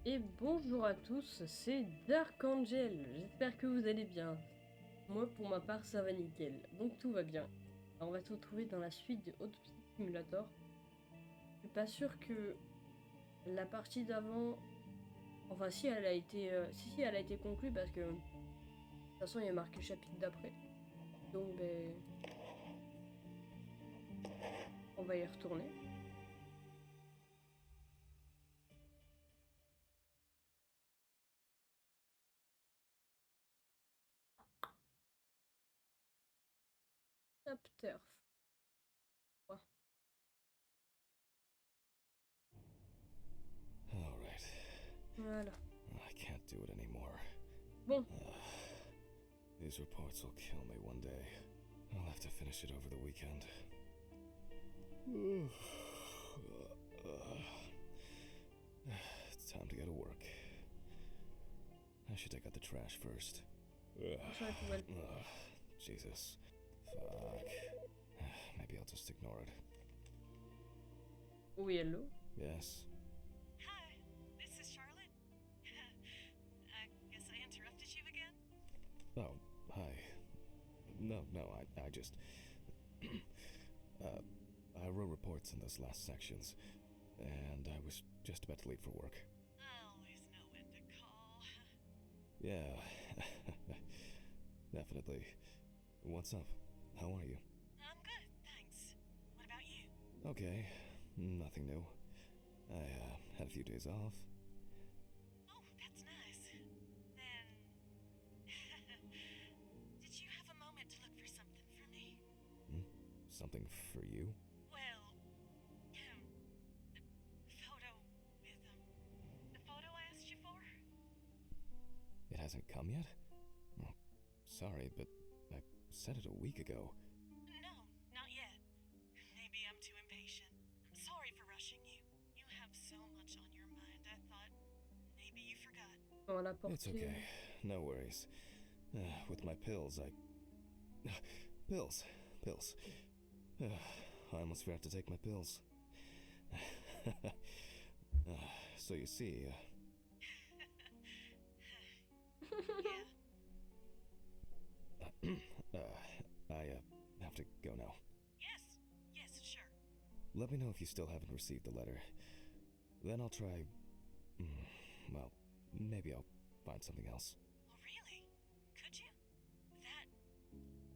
Et bonjour à tous, c'est Dark Angel, j'espère que vous allez bien. Moi pour ma part ça va nickel, donc tout va bien. Alors, on va se retrouver dans la suite de Autopsy Simulator. Je suis pas sûr que la partie d'avant, enfin si elle a été, si elle a été conclue parce que de toute façon il y a marqué chapitre d'après. Donc ben, on va y retourner. Chapter. Ouais. All right. Voilà. I can't do it anymore. Bon. These reports will kill me one day. I'll have to finish it over the weekend. It's time to go to work. I should take out the trash first. Jesus. Fuck. Maybe I'll just ignore it. Oui, hello. Yes. Hi, this is Charlotte. I guess I interrupted you again? Oh, hi. No, I just... I wrote reports in those last sections, and I was just about to leave for work. I always know when to call. Yeah, definitely. What's up? How are you? I'm good, thanks. What about you? Okay, nothing new. I had a few days off. Oh, that's nice. Then... Did you have a moment to look for something for me? Something for you? Well, the photo I asked you for? It hasn't come yet? Oh, sorry, but I said it a week ago. No, not yet. Maybe I'm too impatient. I'm sorry for rushing you. You have so much on your mind, I thought maybe you forgot. On l'a porté. It's okay, no worries. With my pills, Pills. I almost forgot to take my pills. So you see... Yeah. I have to go now. Yes, sure. Let me know if you still haven't received the letter. Then I'll try... well, maybe I'll find something else. Oh, really? Could you?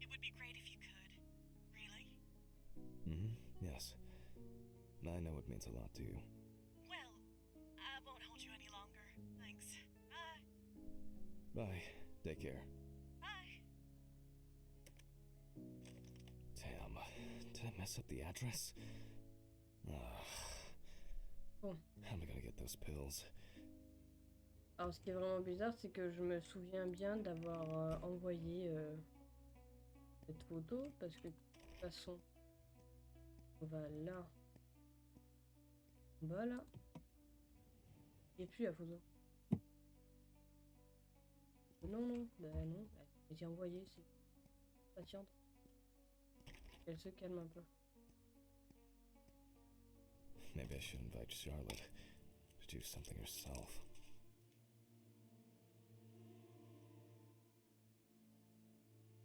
It would be great if you could. Really? Yes. I know it means a lot to you. Well, I won't hold you any longer. Thanks. Bye. Bye. Take care. Bye. Damn. Did I mess up the address? Bon. How am I gonna get those pills? Alors, ce qui est vraiment bizarre, c'est que je me souviens bien d'avoir envoyé cette photo parce que de toute façon, on va là, on va là, et puis la photo. Non, j'ai envoyé, c'est patiente. Elle se calme un peu. Maybe I should invite Charlotte to do something herself.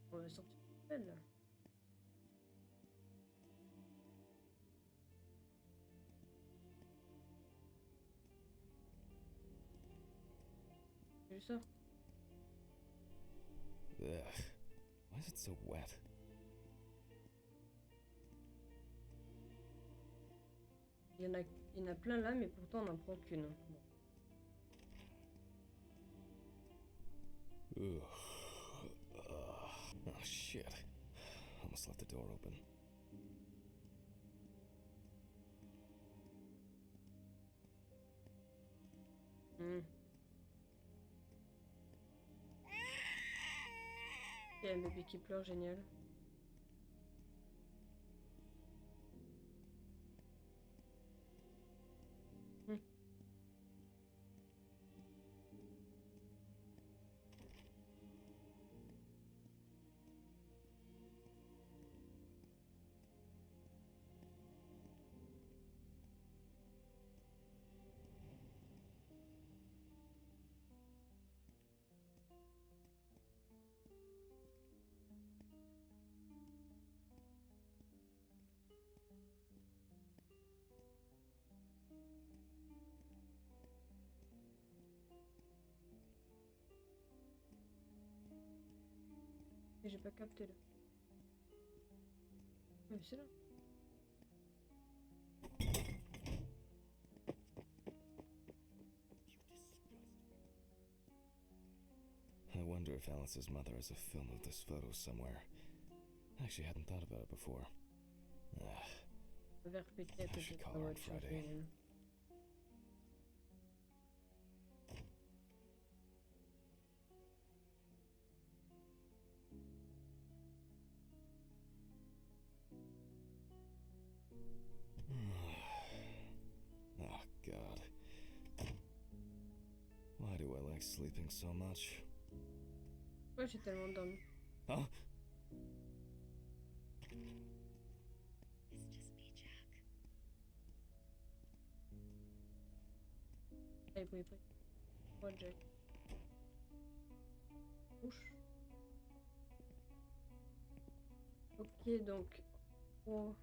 On va sortir elle là. J'ai vu ça. Ugh. Why is it so wet? Il y en a plein là, mais pourtant on n'en prend qu'une. Bon. Ugh. Oh shit. Almost left the door open. Il y a un bébé qui pleure, génial. Et j'ai pas capté là. Mais c'est là. I wonder if Alice's mother has a film of this photo somewhere. I actually hadn't thought about it before. Le verre pété à I should côté de call la her on voiture. Friday. Oh, God. Why do I like sleeping so much? Ouais, j'ai tellement dormi. Huh? It's just me, Jack. Allez, pouvez pas. Quoi, Jack? Ouch. Ok, donc. Oh.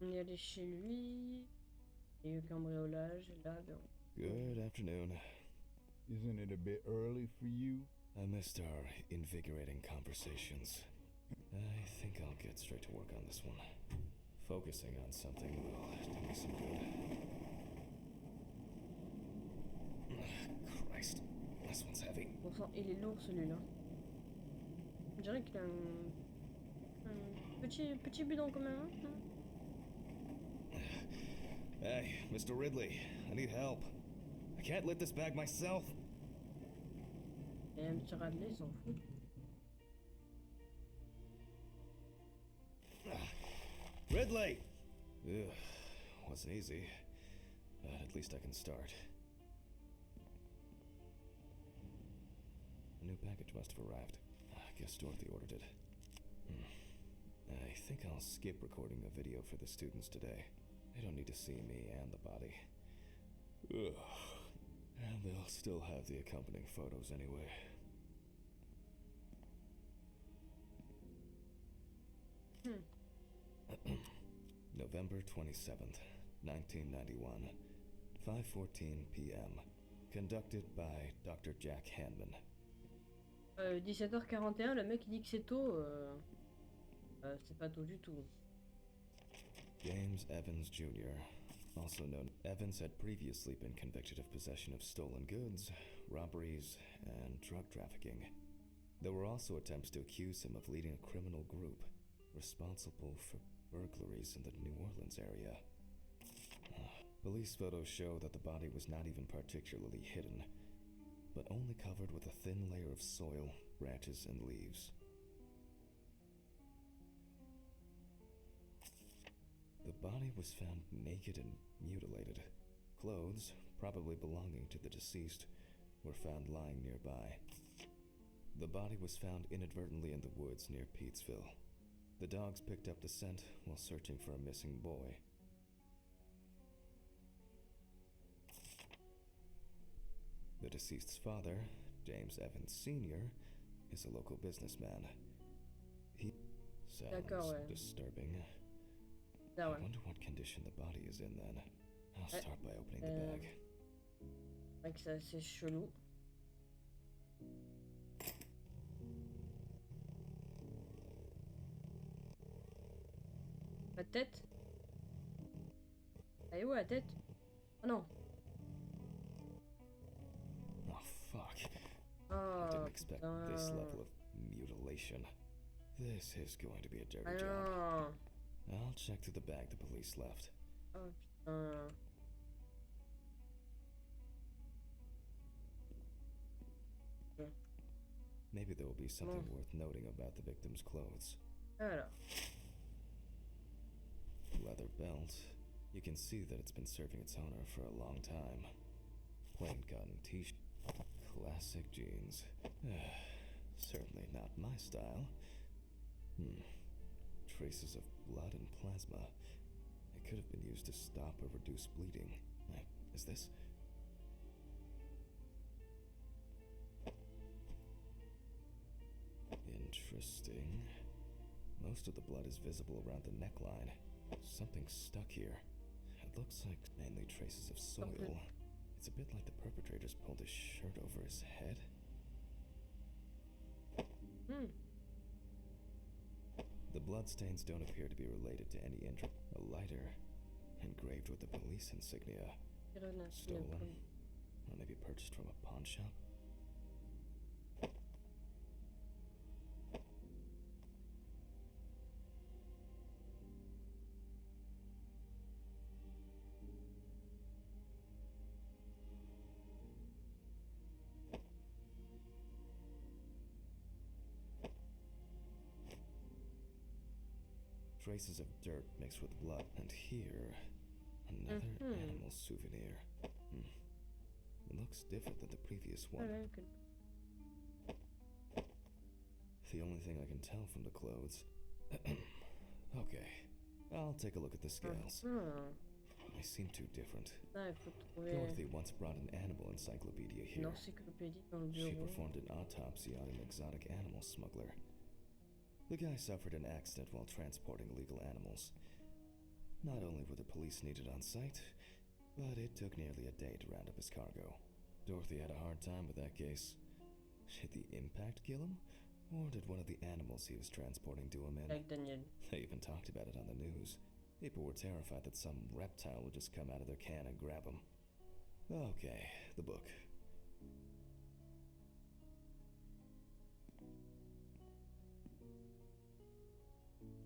On est allé chez lui. Il y a eu le cambriolage. Et là, ben, Good afternoon. Isn't it a bit early for you? I missed our invigorating conversations. I think I'll get straight to work on this one. Focusing on something will do me some good. Christ, this one's heavy. bon sang, il est lourd celui-là. On dirait qu'il a un petit bidon quand même. Hein? Hey, Mr. Ridley, I need help. I can't lift this bag myself. Et un petit Radley, il s'en fout. Ridley! Ugh, wasn't easy, but at least I can start. A new package must have arrived. I guess Dorothy ordered it. I think I'll skip recording a video for the students today. They don't need to see me and the body. Ugh. And they'll still have the accompanying photos anyway. November 27th, 1991, 5:14 p.m. Conducted by Dr. Jack Hanman. 17h41, le mec il dit que c'est tôt. C'est pas tôt du tout. James Evans Jr., also known Evans, had previously been convicted of possession of stolen goods, robberies, and drug trafficking. There were also attempts to accuse him of leading a criminal group responsible for burglaries in the New Orleans area. Police photos show that the body was not even particularly hidden, but only covered with a thin layer of soil, branches, and leaves. The body was found naked and mutilated. Clothes, probably belonging to the deceased, were found lying nearby. The body was found inadvertently in the woods near Peetsville. The dogs picked up the scent while searching for a missing boy. The deceased's father, James Evans Sr., is a local businessman. He sounds disturbing. I wonder what condition the body is in then. I'll start by opening the bag. C'est vrai que c'est assez chelou. La tête? Elle est où la tête? Oh non! Oh fuck. Oh, I didn't expect this level of mutilation. This is going to be a dirty job. I'll check through the bag the police left. Oh putain. Maybe there will be something worth noting about the victim's clothes. Alors. Leather belt. You can see that it's been serving its owner for a long time. Plain cotton t-shirt. Classic jeans. Certainly not my style. Traces of blood and plasma. It could have been used to stop or reduce bleeding. Is this? Interesting. Most of the blood is visible around the neckline. Something's stuck here. It looks like mainly traces of soil. It's a bit like the perpetrator's pulled his shirt over his head. Hmm. The bloodstains don't appear to be related to any injury. A lighter, engraved with the police insignia. Stolen? Or maybe purchased from a pawn shop? Traces of dirt mixed with blood. And here, another animal souvenir. It looks different than the previous one. The only thing I can tell from the clothes. Okay, I'll take a look at the scales. They seem too different. Dorothy once brought an animal encyclopedia here. She performed an autopsy on an exotic animal smuggler. The guy suffered an accident while transporting illegal animals. Not only were the police needed on site, but it took nearly a day to round up his cargo. Dorothy had a hard time with that case. Did the impact kill him? Or did one of the animals he was transporting do him in? Like Daniel. They even talked about it on the news. People were terrified that some reptile would just come out of their can and grab him. Okay, the book.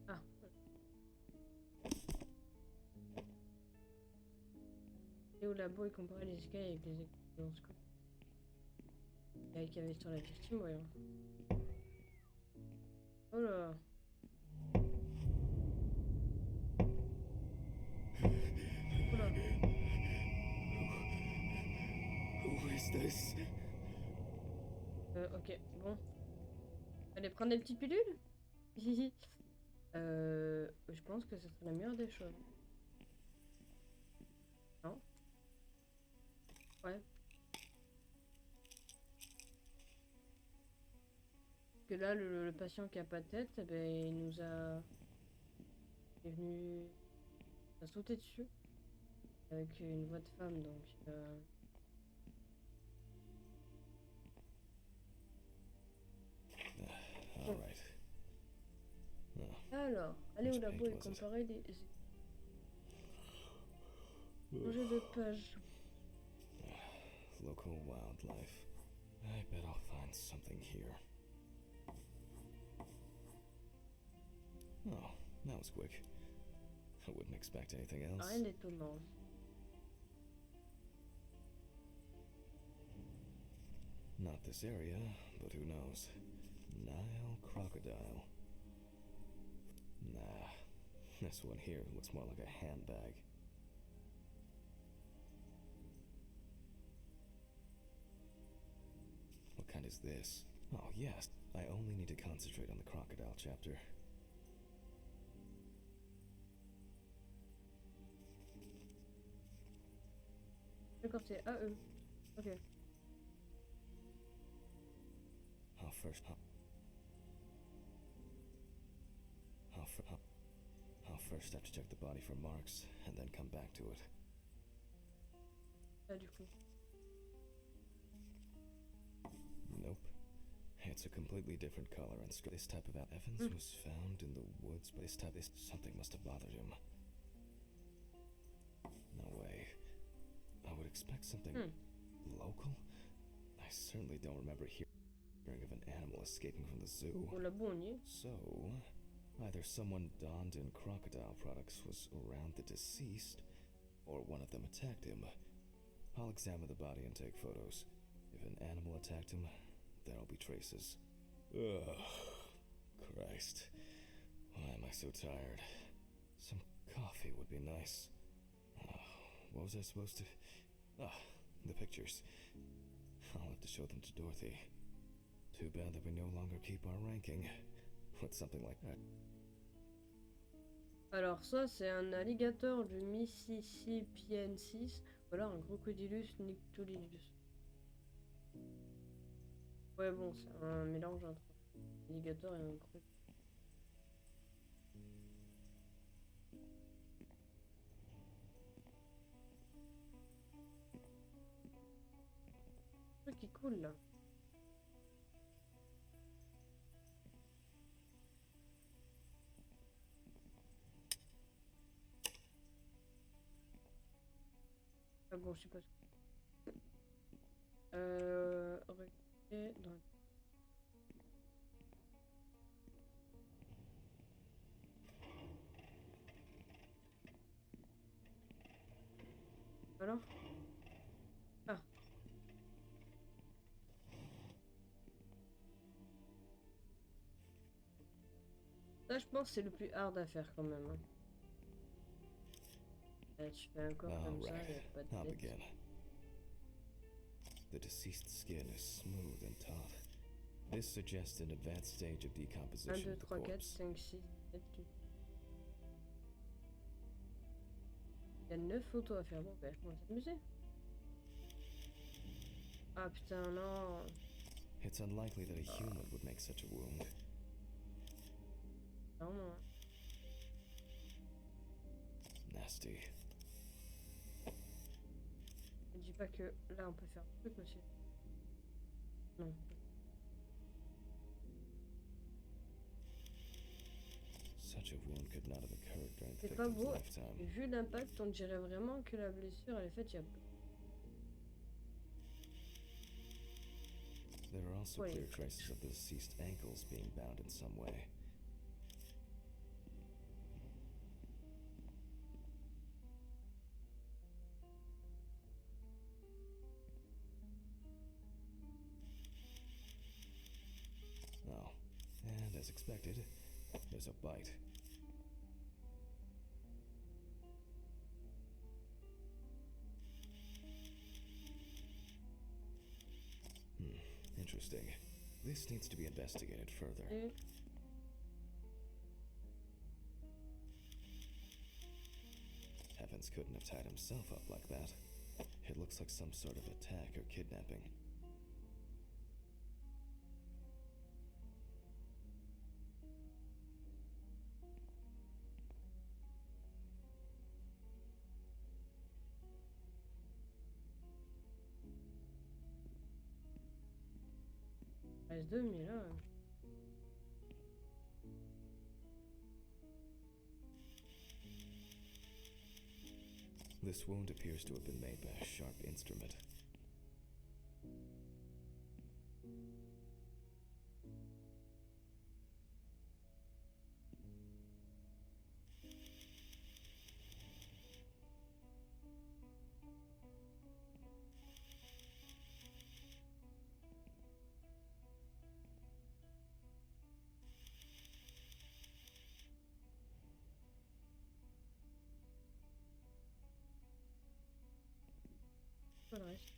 Ah. Et au labo, il comparait les écailles avec les expériences. Qu'il y avait sur la victime, voyons. Oh là. Oh là. Who is this? Ok, bon. Allez prendre des petites pilules. Je pense que ce serait la meilleure des choses. Non? Ouais. Que là, le patient qui a pas de tête, eh ben, il nous a... Il est venu... Il a sauté dessus. Avec une voix de femme, donc... All right. Alors, aller au labo et comparer les... Changer de page. Local wildlife. I bet I'll find something here. Oh, that was quick. I wouldn't expect anything else. Rien d'étonnant. Not this area, but who knows? Nile crocodile. Nah, this one here looks more like a handbag. What kind is this? Oh, yes. I only need to concentrate on the crocodile chapter. D'accord, c'est AE. Ok. I'll first have to check the body for marks, and then come back to it. Ah, du coup. Nope. It's a completely different color and this type of Evans was found in the woods, but something must have bothered him. No way. I would expect something local. I certainly don't remember hearing of an animal escaping from the zoo. Au labo, on y est. So, either someone donned in crocodile products was around the deceased, or one of them attacked him. I'll examine the body and take photos. If an animal attacked him, there'll be traces. Ugh. Christ. Why am I so tired? Some coffee would be nice. What was I supposed to... the pictures. I'll have to show them to Dorothy. Too bad that we no longer keep our ranking with something like that. Alors ça, c'est un alligator du Mississippiensis. Voilà, un crocodilus nyctolidus. Ouais, bon, c'est un mélange entre un alligator et un crocodile. Un truc qui coule là. Ah bon, je sais pas. Regarder dans... Alors? Ah. Ça, je pense que c'est le plus hard à faire quand même. Hein. Tu fais un corps comme ça, il n'y a pas de I'll tête. begin. The deceased skin is smooth and taut. This suggests an advanced stage of 1, decomposition 2, of the 3, 4, corpse. 5, 6, 7, 8. Il y a 9 photos à faire. Bon, ben, on va s'amuser. Ah putain, non. It's unlikely that a human would make such a wound. Non, non. Nasty. Ne dis pas que là on peut faire un truc aussi. Non. Such a wound could not have occurred during the C'est pas victim's beau. lifetime. Vu l'impact, on dirait vraiment que la blessure elle est faite il y a peu. There are also Wait. clear traces of the deceased ankles being bound in some way. Oh, and as expected, there's a bite. Interesting. This needs to be investigated further. Et Evans couldn't have tied himself up like that. It looks like some sort of attack or kidnapping. il reste 2, mais là. This wound appears to have been made by a sharp instrument. Pas le reste.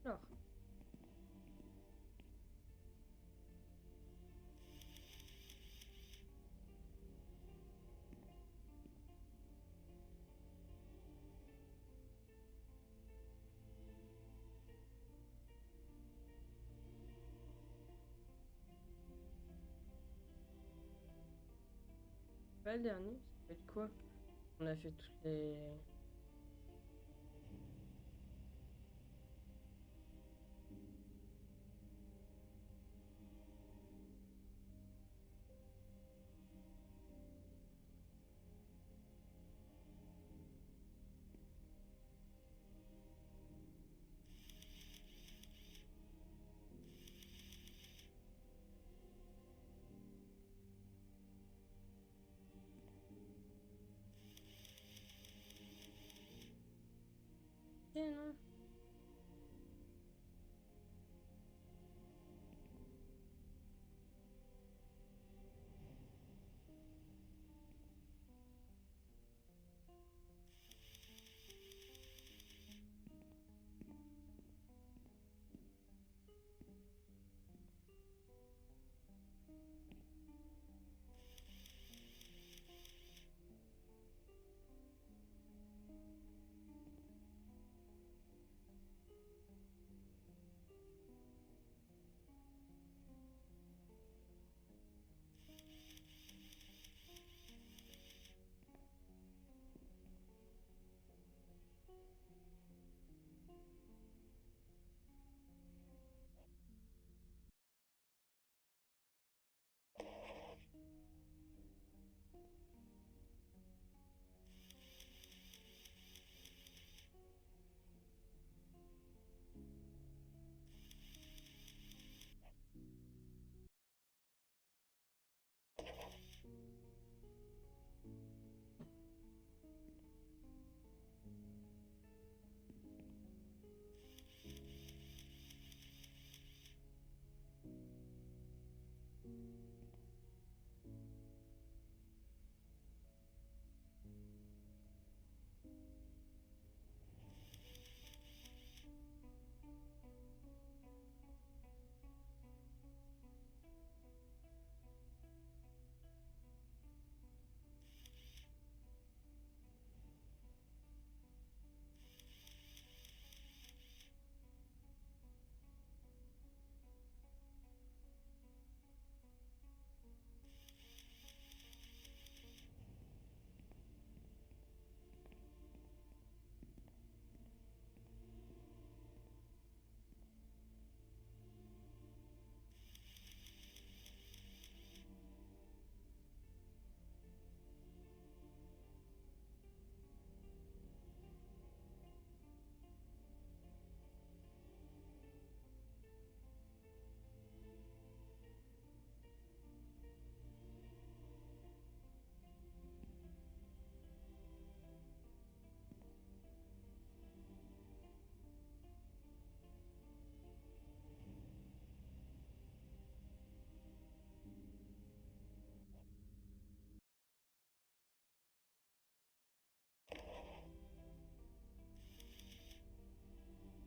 Alors. Pas le dernier, ça fait quoi? On a fait toutes les... Non.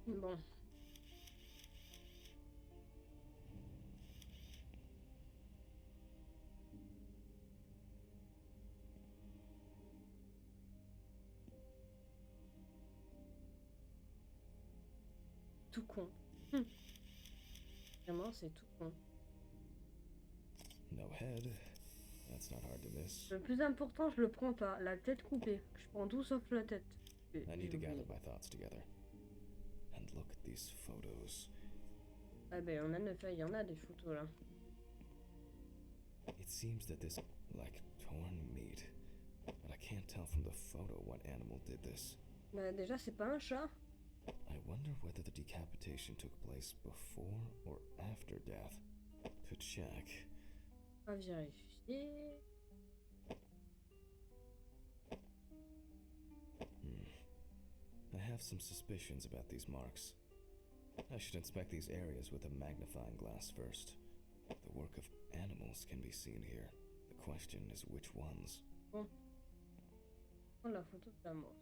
Bon. Tout con. Vraiment, c'est tout con. No head. That's not hard to miss. Le plus important, je le prends pas. La tête coupée. Je prends tout sauf la tête. I need to gather my thoughts together. And look at these photos. Ah ben, on a 9 feuilles. Il y en a des photos là. It seems that this like torn meat, but I can't tell from the photo what animal did this. Bah déjà, c'est pas un chat. I wonder whether the decapitation took place before or after death. To check. On va vérifier. I have some suspicions about these marks. I should inspect these areas with a magnifying glass first. The work of animals can be seen here. The question is which ones. Bon. Prends la photo de la mort.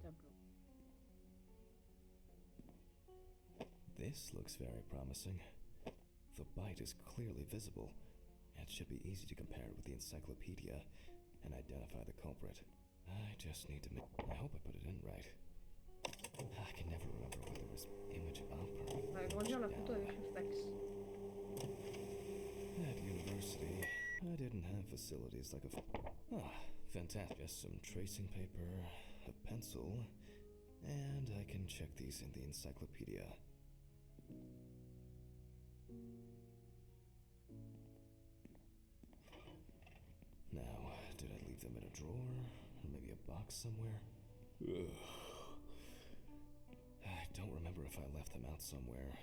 Tableau. This looks very promising. The bite is clearly visible. It should be easy to compare it with the encyclopedia and identify the culprit. I just need to make... I hope I put it in right. I can never remember whether it was image up or... On va agrandir la photo avec le fax. At university, I didn't have facilities like a... fantastic. Just some tracing paper, a pencil, and I can check these in the encyclopedia. Now, did I leave them in a drawer? Or maybe a box somewhere? Ugh. I don't remember if I left them out somewhere.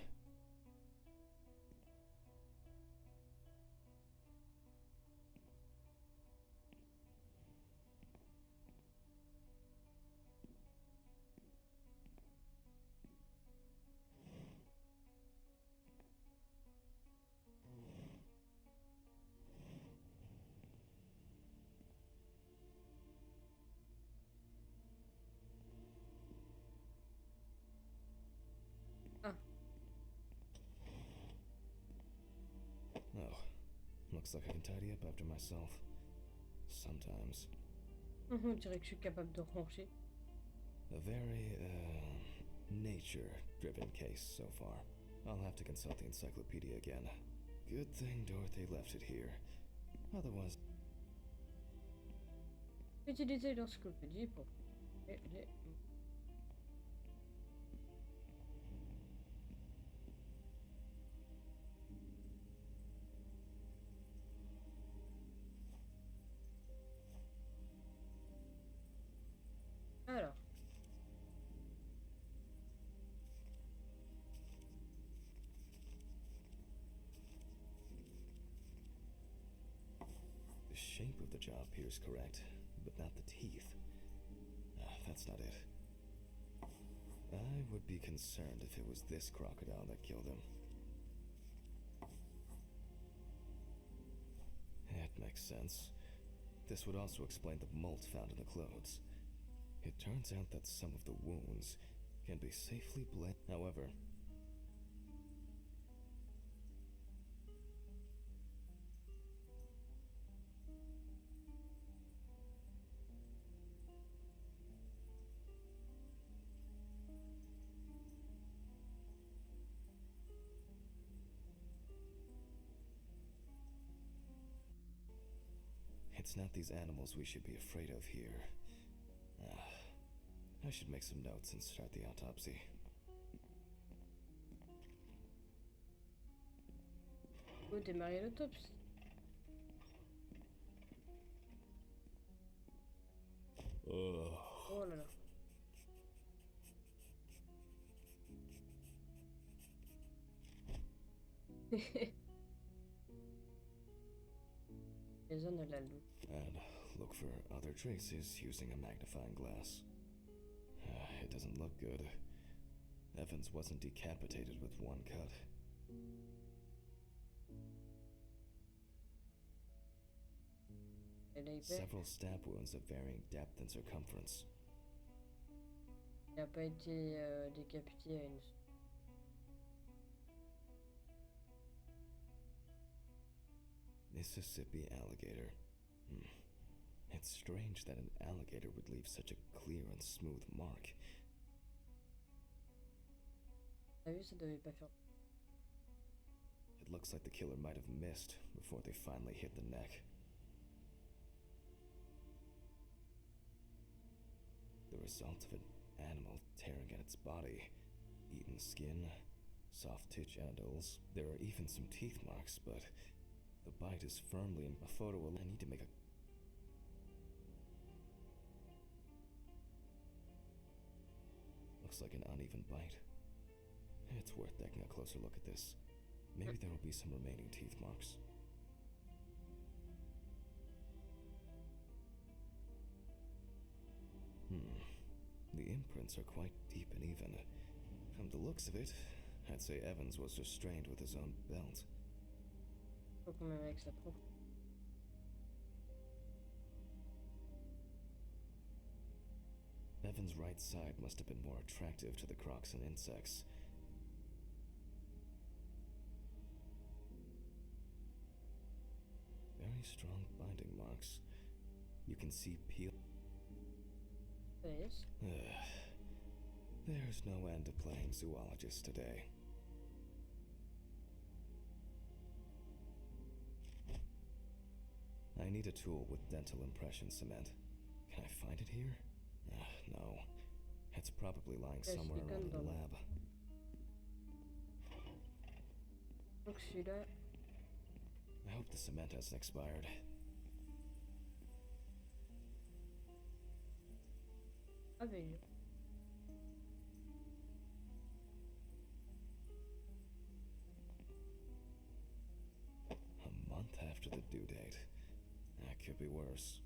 Ah. Oh, looks like I can tidy up after myself. Sometimes. On dirait que je suis capable de ranger. A very, nature-driven case so far. I'll have to consult the encyclopedia again. Good thing Dorothy left it here. Otherwise... Utiliser l'encyclopédie pour... Alors. The shape of the jaw appears correct, but not the teeth. That's not it. I would be concerned if it was this crocodile that killed him. It makes sense. This would also explain the molt found in the clothes. It turns out that some of the wounds can be safely bled. However, it's not these animals we should be afraid of here. I should make some notes and start the autopsy. Faut démarrer l'autopsie. Oh là là. Les zones de la loupe. And look for other traces using a magnifying glass. It doesn't look good. Evans wasn't decapitated with one cut. Several stab wounds of varying depth and circumference. Il n'a pas été décapité à une... Mississippi alligator. It's strange that an alligator would leave such a clear and smooth mark. T'as vu, ça devait pas faire... It looks like the killer might have missed before they finally hit the neck. The result of an animal tearing at its body, eaten skin, soft tissue genitals. There are even some teeth marks, but the bite is firmly in a photo. I need to make a... Looks like an uneven bite. It's worth taking a closer look at this. Maybe there will be some remaining teeth marks. The imprints are quite deep and even. From the looks of it, I'd say Evans was restrained with his own belt. Faut qu'on avec sa propre. Evans' right side must have been more attractive to the crocs and insects. Very strong binding marks. You can see peel. Yes. There's no end to playing zoologist today. I need a tool with dental impression cement. Can I find it here? No. It's probably lying somewhere around in the lab. Donc celui-là. I hope the cement hasn't expired. Ah ben. A month after the due date. That could be worse.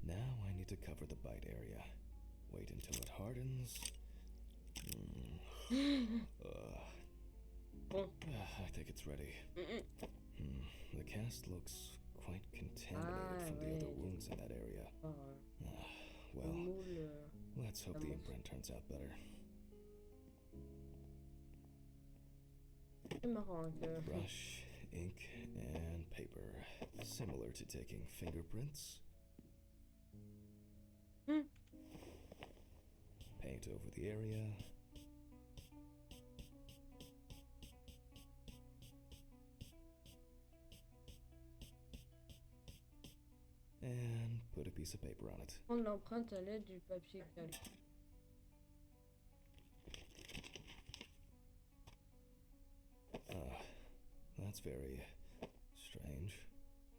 Now I need to cover the bite area. Wait until it hardens. I think it's ready. The cast looks quite contaminated from the other wounds in that area. Well, let's hope the imprint turns out better. C'est marrant que... Brush, ink, and paper. Similar to taking fingerprints. Paint over the area. And put a piece of paper on it. Prendre l'empreinte à l'aide du papier qu'il. That's very strange.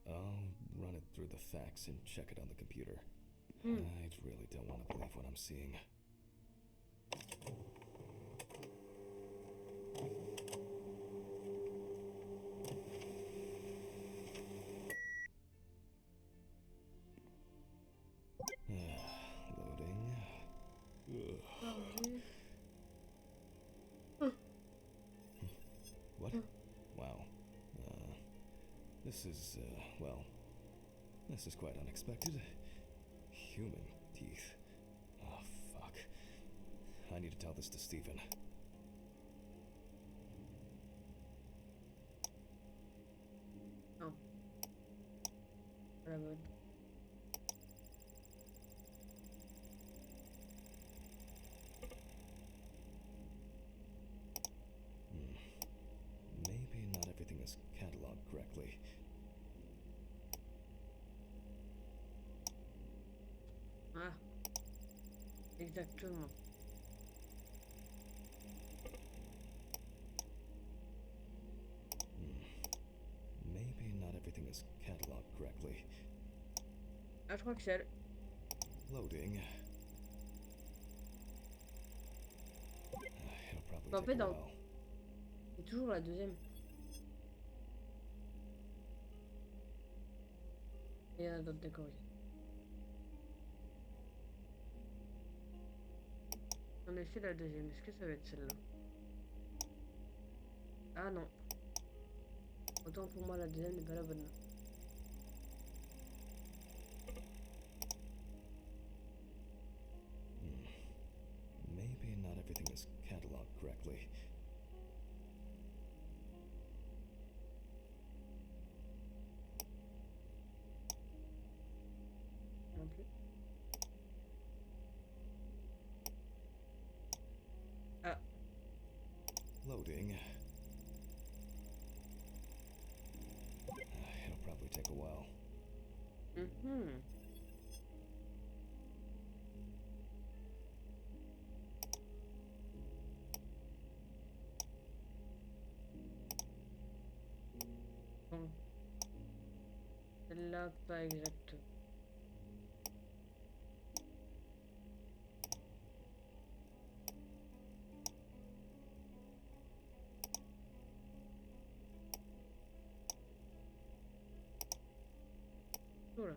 I'll run it through the fax and check it on the computer. I really don't want to believe what I'm seeing. Loading. What? Wow. This is, well, this is quite unexpected. Human teeth. Oh, fuck. I need to tell this to Stephen. Oh. Abonne. Maybe not everything is cataloged correctly. Ah. Exactement. Maybe not everything is cataloged correctly. Ah, je crois que c'est... Loading. It'll probably En take fait, a dans... while. C'est toujours la deuxième. Il y en a d'autres de corriger. En effet, la deuxième. Est-ce que ça va être celle-là? Ah non. Autant pour moi, la deuxième n'est pas la bonne. Maybe not everything is cataloged correctly. Non plus. Ah. Loading. It'll probably take a while. Mhm. Bon. Celle-là, pas exactement. Voilà.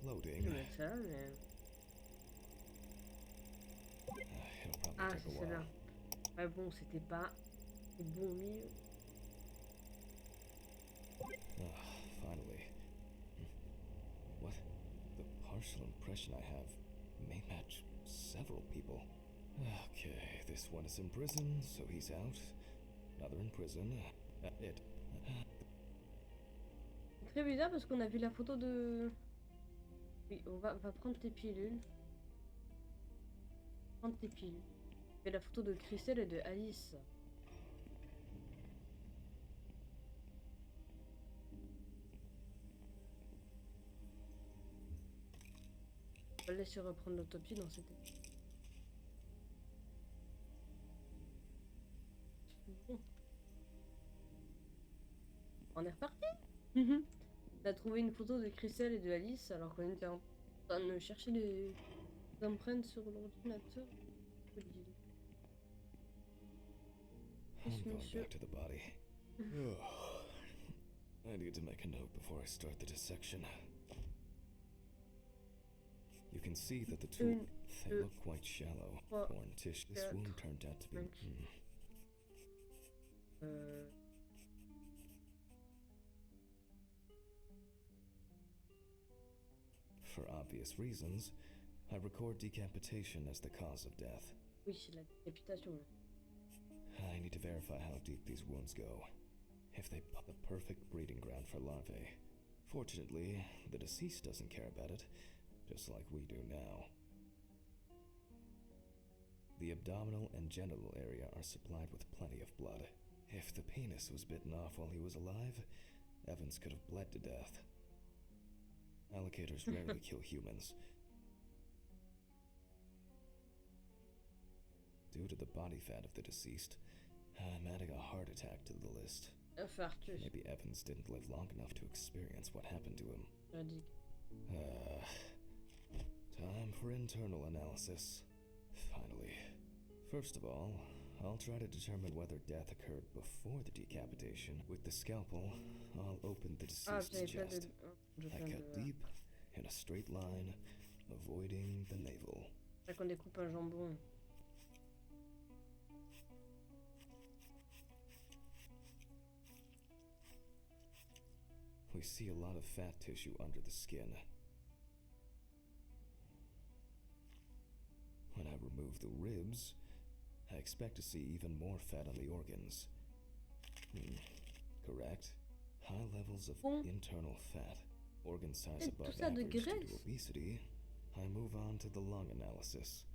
Je Loading. vais mettre ça, mais... It'll probably Ah, take a c'est while. celle-là. Ouais, bon, c'était pas... C'est bon au milieu. Finally. What? The partial impression I have may match several people. Okay, this one is in prison, so he's out. Another in prison. It. C'est très bizarre parce qu'on a vu la photo de... Oui, va prendre tes pilules. Prendre tes pilules. Et la photo de Christelle et de Alice. On va le laisser reprendre l'autopsie dans cette... Bon. On est reparti. On a trouvé une photo de Christelle et de Alice alors qu'on était en train de chercher les empreintes sur l'ordinateur. I'm Yes, going monsieur. back to the body. I need to make a note before I start the dissection. You can see that the two they look quite shallow. Torn tissue. This wound turned out to be. For obvious reasons, I record decapitation as the cause of death. Oui, c'est la décapitation. I need to verify how deep these wounds go, if they put the perfect breeding ground for larvae. Fortunately, the deceased doesn't care about it, just like we do now. The abdominal and genital area are supplied with plenty of blood. If the penis was bitten off while he was alive, Evans could have bled to death. Alligators rarely kill humans. Due to the body fat of the deceased, I'm adding a heart attack to the list. Infarctus. Maybe Evans didn't live long enough to experience what happened to him. Radique. Time for internal analysis. Finally. First of all, I'll try to determine whether death occurred before the decapitation. With the scalpel, I'll open the deceased's chest. I cut deep, in a straight line, avoiding the navel. C'est qu'on découpe un jambon. We see a lot of fat tissue under the skin. When I remove the ribs, I expect to see even more fat on the organs. Correct. High levels of internal fat, organ size above average due to obesity. I move on to the lung analysis.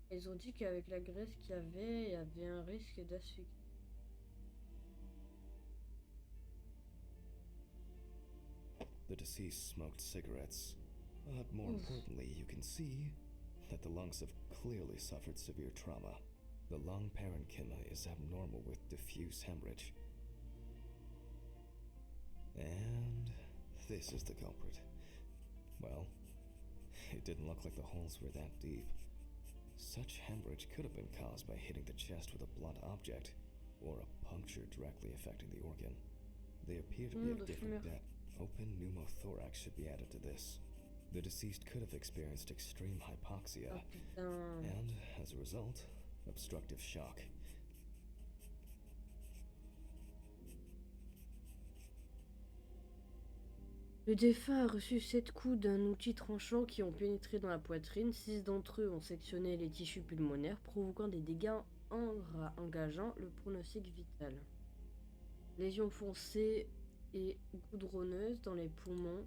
Ils ont dit qu'avec la graisse qu'il y avait un risque d'asphyxie. The deceased smoked cigarettes, but more importantly, you can see that the lungs have clearly suffered severe trauma. The lung parenchyma is abnormal with diffuse hemorrhage. And this is the culprit. Well, it didn't look like the holes were that deep. Such hemorrhage could have been caused by hitting the chest with a blunt object, or a puncture directly affecting the organ. They appear to be of different depth. Open pneumothorax should be added to this. The deceased could have experienced extreme hypoxia, Oh putain. and, as a result, obstructive shock. Le défunt a reçu 7 coups d'un outil tranchant qui ont pénétré dans la poitrine. 6 d'entre eux ont sectionné les tissus pulmonaires, provoquant des dégâts engageant le pronostic vital. Lésions foncées et goudronneuses dans les poumons.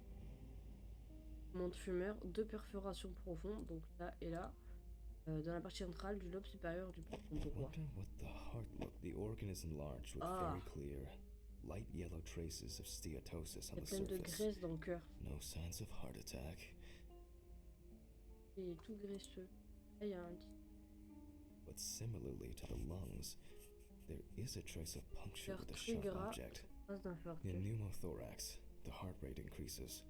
Poumons de fumeur, 2 perforations profondes, donc là et là, dans la partie centrale du lobe supérieur du poumon droit. Wonder what the heart look. The organ is enlarged with very clear, light yellow traces of steatosis on Il y a the plein de surface. graisse dans le cœur. No signs of heart attack. Il est tout graisseux. Là, il y a un petit But similarly to the lungs, there is a trace of puncture cœur with a très sharp gras, object. trace d'infarctus. In pneumothorax, the heart rate increases.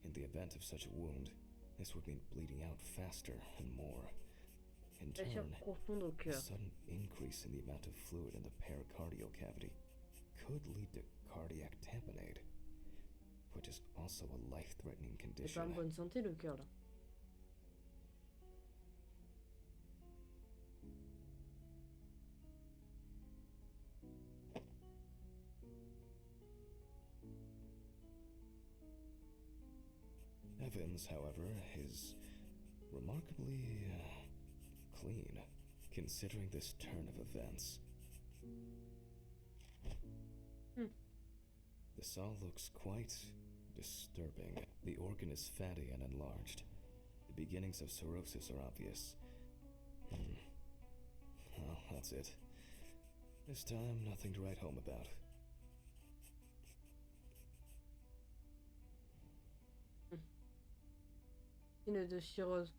In the event of such a wound, this would mean bleeding out faster and more. In Blessure turn, profonde au a cœur. sudden increase in the amount of fluid in the pericardial cavity could lead to cardiac tamponade, which is also a life-threatening C'est pas condition. en bonne santé le cœur là. Evans, however, is remarkably clean, considering this turn of events. This all looks quite disturbing. The organ is fatty and enlarged. The beginnings of cirrhosis are obvious. Well, that's it. This time, nothing to write home about. Signe de cirrhose.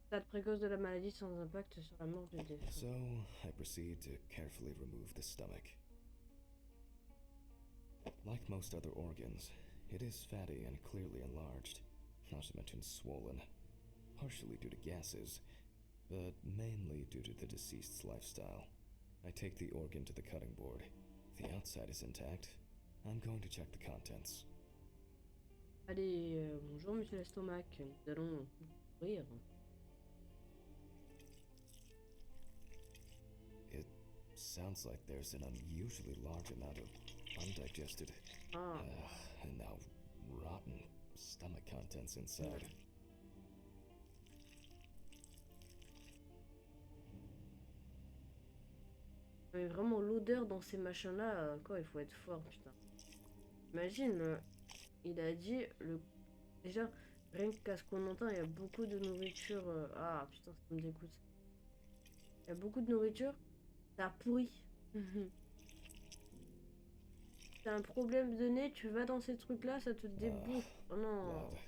Stade précoce de la maladie sans impact sur la mort du défunt. So, I proceed to carefully remove the stomach. Like most other organs, it is fatty and clearly enlarged, not to mention swollen, partially due to gases, but mainly due to the deceased's lifestyle. I take the organ to the cutting board. The outside is intact. I'm going to check the contents. Allez, bonjour monsieur l'estomac, nous allons ouvrir. It sounds like there's an unusually large amount of undigested and now rotten stomach contents inside. Mais vraiment l'odeur dans ces machins là, quoi, il faut être fort, putain. Imagine, il a dit, déjà, rien qu'à ce qu'on entend, il y a beaucoup de nourriture. Ah putain, ça me dégoûte. Il y a beaucoup de nourriture, ça pourrit. T'as un problème de nez, tu vas dans ces trucs là, ça te débouffe. Oh non. Blood.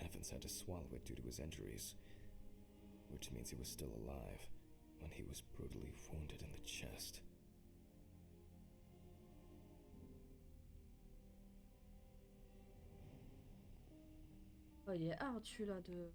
Evans had to swallow it due to his injuries, which means he was still alive when he was brutally wounded in the chest. Oh, il est hard celui-là de.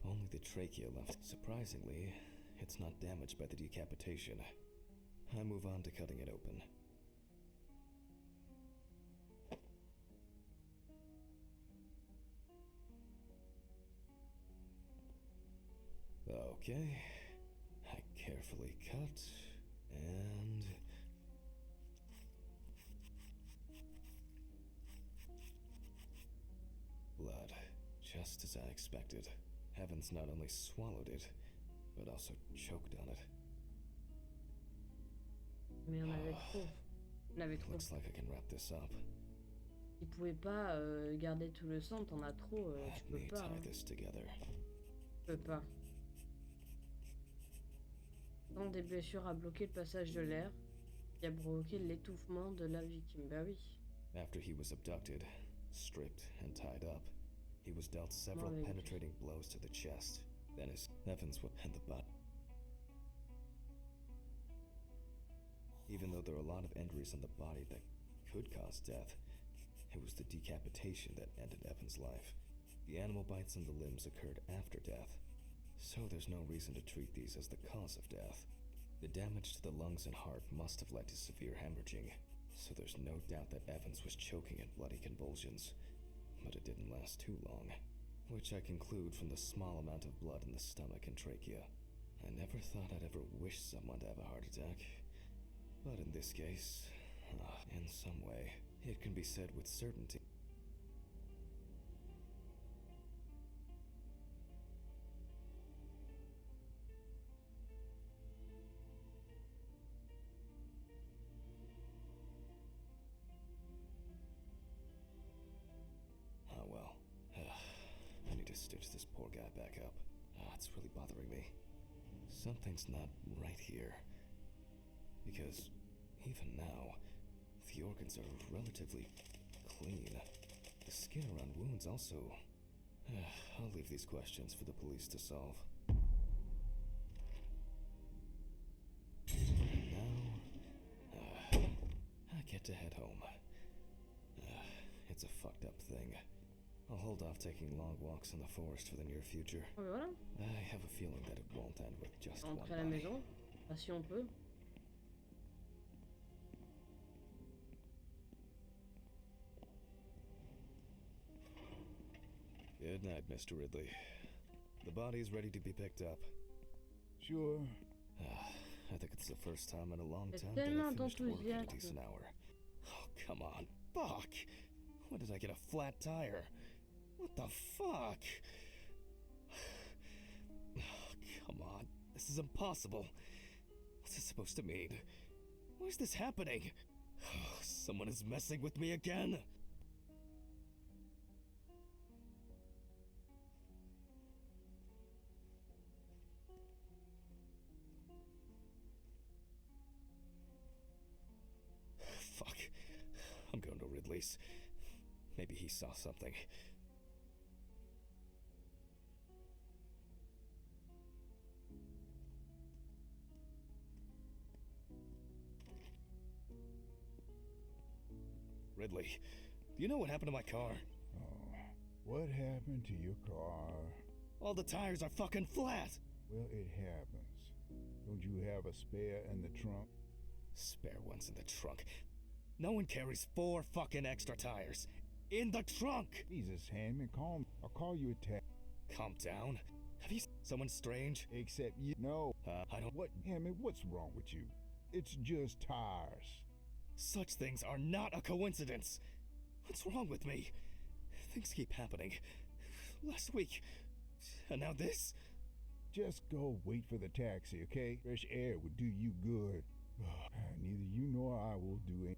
Only the trachea left. Surprisingly, it's not damaged by the decapitation. I move on to cutting it open. Okay, I carefully cut, and... blood, just as I expected. Evans not only swallowed it, but also choked on it. Mais on avait trop. On avait trop. Looks like I can wrap this up. Tu pouvais pas garder tout le sang, t'en as trop, tu Let peux me pas. tie Hein. this together. Tu peux pas. Dans des blessures a bloqué le passage de l'air, qui a provoqué l'étouffement de la victime. Bah oui. After he was abducted, stripped, and tied up, he was dealt several Avec- penetrating blows to the chest. Then his Evans and the butt. Even though there are a lot of injuries on the body that could cause death, it was the decapitation that ended Evan's life. The animal bites on the limbs occurred after death, so there's no reason to treat these as the cause of death. The damage to the lungs and heart must have led to severe hemorrhaging, so there's no doubt that Evans was choking in bloody convulsions. But it didn't last too long, which I conclude from the small amount of blood in the stomach and trachea. I never thought I'd ever wish someone to have a heart attack, but in this case, in some way, it can be said with certainty. Oh well. I need to stitch this poor guy back up. It's really bothering me. Something's not right here. Because even now, the organs are relatively clean. The skin around wounds also... I'll leave these questions for the police to solve. And now... I get to head home. It's a fucked up thing. I'll hold off taking long walks in the forest for the near future. Voilà. I have a feeling that it won't end with just one Rentrer à la body. maison. Enfin, si on peut. Good night, Mr. Ridley. The body's ready to be picked up. Sure. I think it's the first time in a long C'est time that I tellement finished work at a d'enthousiasme. decent hour. Oh, come on. Fuck! When did I get a flat tire? What the fuck? Oh, come on. This is impossible. What's this supposed to mean? Why is this happening? Oh, someone is messing with me again. Fuck. I'm going to Ridley's. Maybe he saw something. Ridley, do you know what happened to my car? Oh, what happened to your car? All the tires are fucking flat! Well, it happens. Don't you have a spare in the trunk? Spare ones in the trunk. No one carries 4 fucking extra tires. In the trunk! Jesus, Handman, calm. I'll call you a taxi. Calm down. Have you seen someone strange? Except you. No. I don't... What, Handman, what's wrong with you? It's just tires. Such things are not a coincidence. What's wrong with me? Things keep happening. Last week. And now this? Just go wait for the taxi, okay? Fresh air would do you good. Neither you nor I will do it.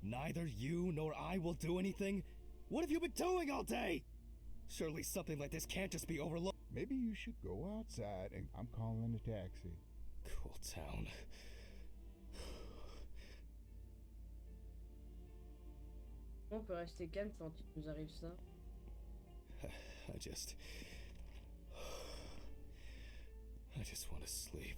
Neither you nor I will do anything? What have you been doing all day? Surely something like this can't just be overlooked. Maybe you should go outside and I'm calling a taxi. Cool town. On peut rester calme quand il nous arrive ça. I just want to sleep.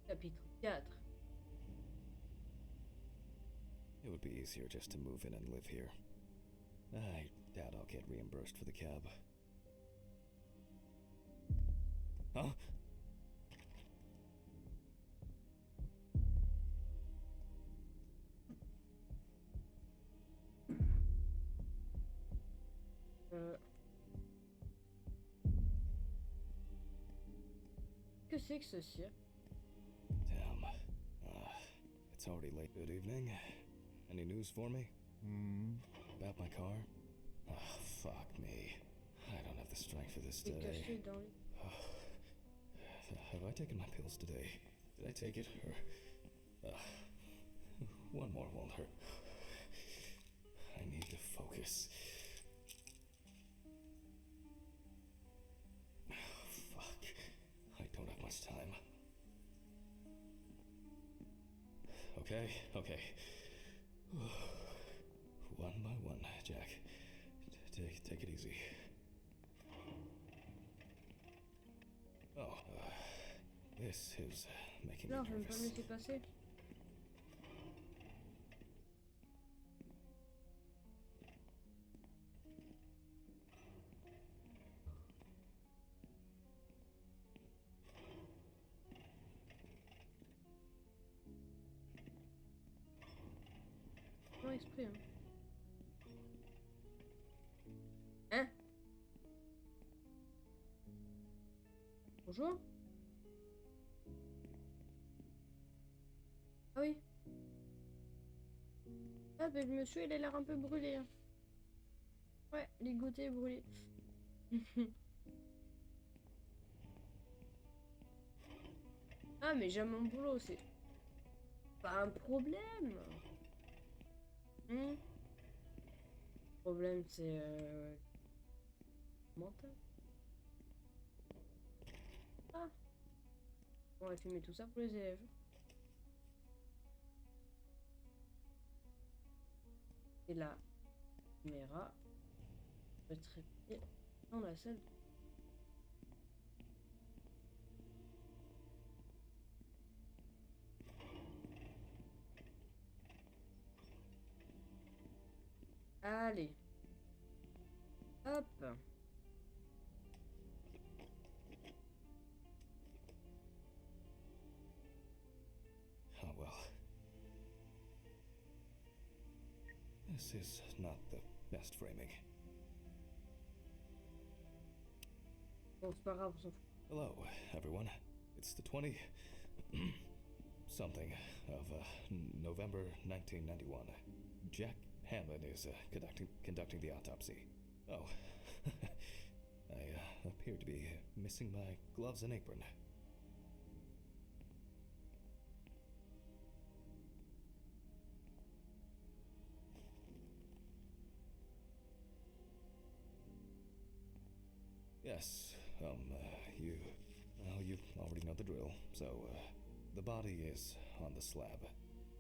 Chapitre 4. It would be easier just to move in and live here. I doubt I'll get reimbursed for the cab. Huh? Que c'est que ce cirque? Damn. It's already late. Good evening. Any news for me? About my car? Fuck me. I don't have the strength for this C'est today. caché dans les... Have I taken my pills today? Did I take it? Or... one more won't hurt. I need to focus. Fuck. I don't have much time. Okay. One by one, Jack. Take it easy. Oh, this is making Non, me je vais pas me nervous. laisser passer. Non, exprès, hein. Hein? Bonjour? Ah oui. Ah ben le monsieur il a l'air un peu brûlé, hein. Ouais, ligoté et brûlé. Ah mais j'aime mon boulot, c'est pas un problème. Le problème c'est mental. Ah, on va filmer tout ça pour les élèves. Et la caméra va être répliquée dans la salle. Allez. Hop. Oh well. This is not the best framing. Bon, c'est pas grave, on s'en fout. Hello, everyone. It's the 20 something of November 1991. Jack Hammond is conducting the autopsy. Oh, I appear to be missing my gloves and apron. Yes, you already know the drill. So, the body is on the slab.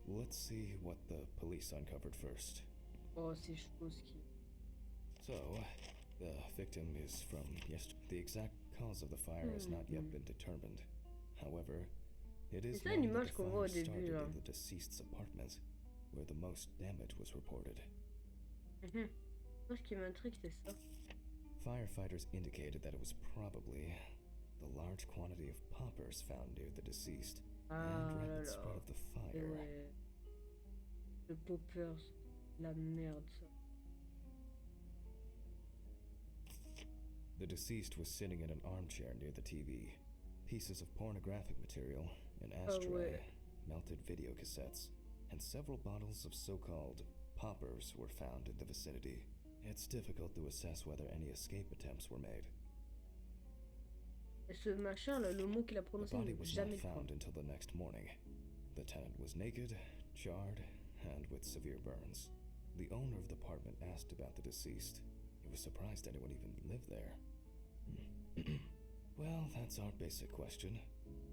Let's see what the police uncovered first. Oh, c'est chaud ce qui. So, the victim is from yesterday. The exact cause of the fire has not yet been determined. However, it is C'est ça known that l'image the qu'on voit au fire début started là. in the deceased's apartment, where the most damage was reported. Moi ce qui m'intrigue c'est ça. Firefighters indicated that it was probably the large quantity of poppers found near the deceased Ah and là rapid là. spread of the Et fire. ouais. Le poppers. La merde ça. The deceased was sitting in an armchair near the TV. Pieces of pornographic material, an ashtray, ouais. melted video cassettes, and several bottles of so-called poppers were found in the vicinity. It's difficult to assess whether any escape attempts were made. Et ce machin là, le mot qu'il a The prononcé, body ne was jamais not le found prendre. until the next morning. The tenant was naked, charred, and with severe burns. The owner of the apartment asked about the deceased. He was surprised anyone even lived there. Well, that's our basic question.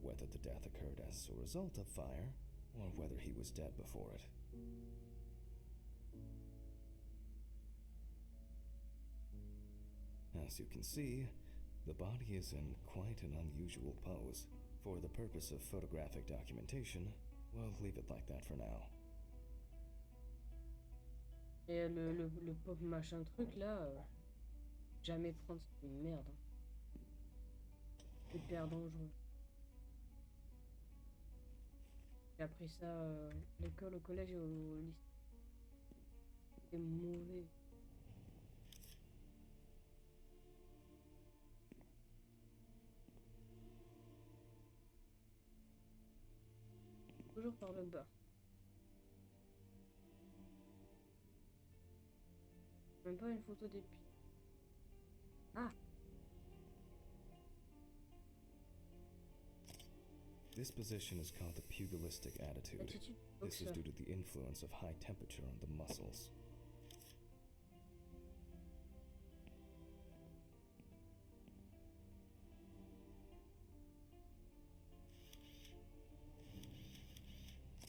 Whether the death occurred as a result of fire, or whether he was dead before it. As you can see, the body is in quite an unusual pose. For the purpose of photographic documentation, we'll leave it like that for now. Et le pauvre machin truc là, jamais prendre, c'est une merde. Hein. Hyper dangereux. J'ai appris ça à l'école, au collège et au lycée. C'est mauvais. Toujours par le bas. Même pas une photo des pieds. Ah! This position is called the pugilistic attitude. Attitude This is boxeur. due to the influence of high temperature on the muscles.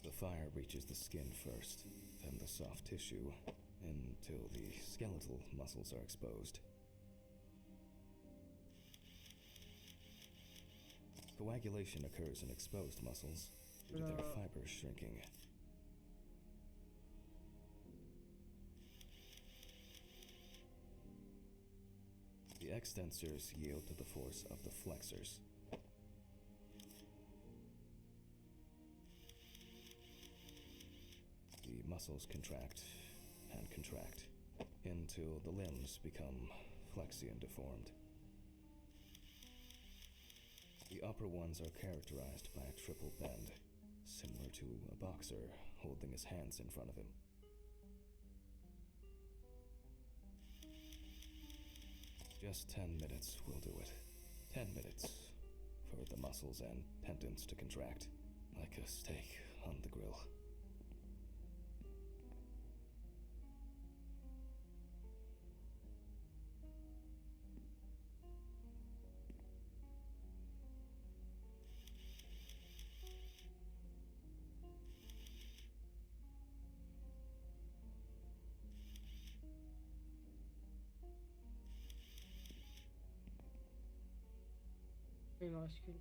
The fire reaches the skin first, then the soft tissue, until the skeletal muscles are exposed. Coagulation occurs in exposed muscles due to their fibers shrinking. The extensors yield to the force of the flexors. The muscles contract and contract until the limbs become flexy and deformed. The upper ones are characterized by a triple bend, similar to a boxer holding his hands in front of him. Just 10 minutes will do it. 10 minutes for the muscles and tendons to contract, like a steak on the grill. Il m'en reste qu'une.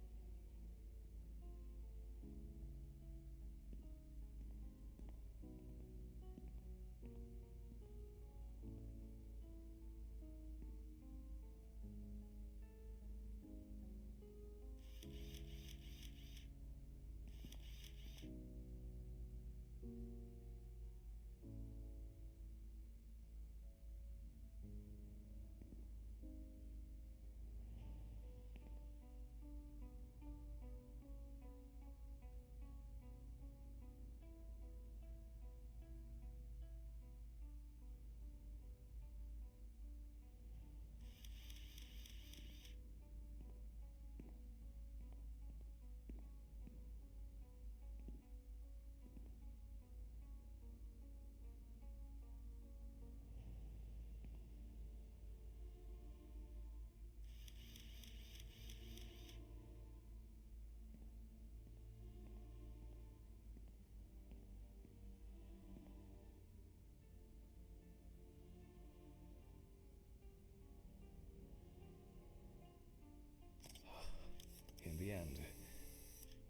In the end,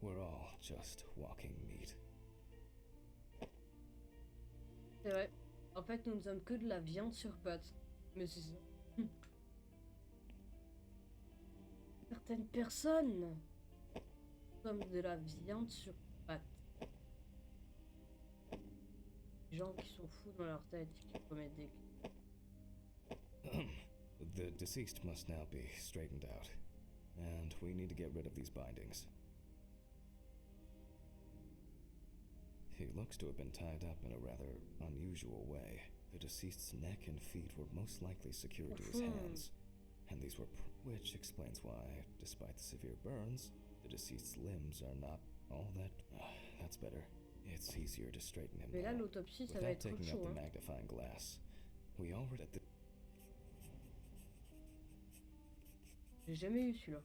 we're all just walking meat. C'est vrai. En fait, nous ne sommes que de la viande sur pattes. Mais c'est ça. Certaines personnes comme de la viande sur pattes. Des gens qui sont fous dans leur tête et qui commettent des crimes. The deceased must now be straightened out, and we need to get rid of these bindings. He looks to have been tied up in a rather unusual way. The deceased's neck and feet were most likely secured to his hands, and these were which explains why, despite the severe burns, the deceased's limbs are not all that... that's better. It's easier to straighten him Mais là, now, l'autopsie, ça va without être taking chaud, up the hein. magnifying glass. We already... J'ai jamais eu celui-là.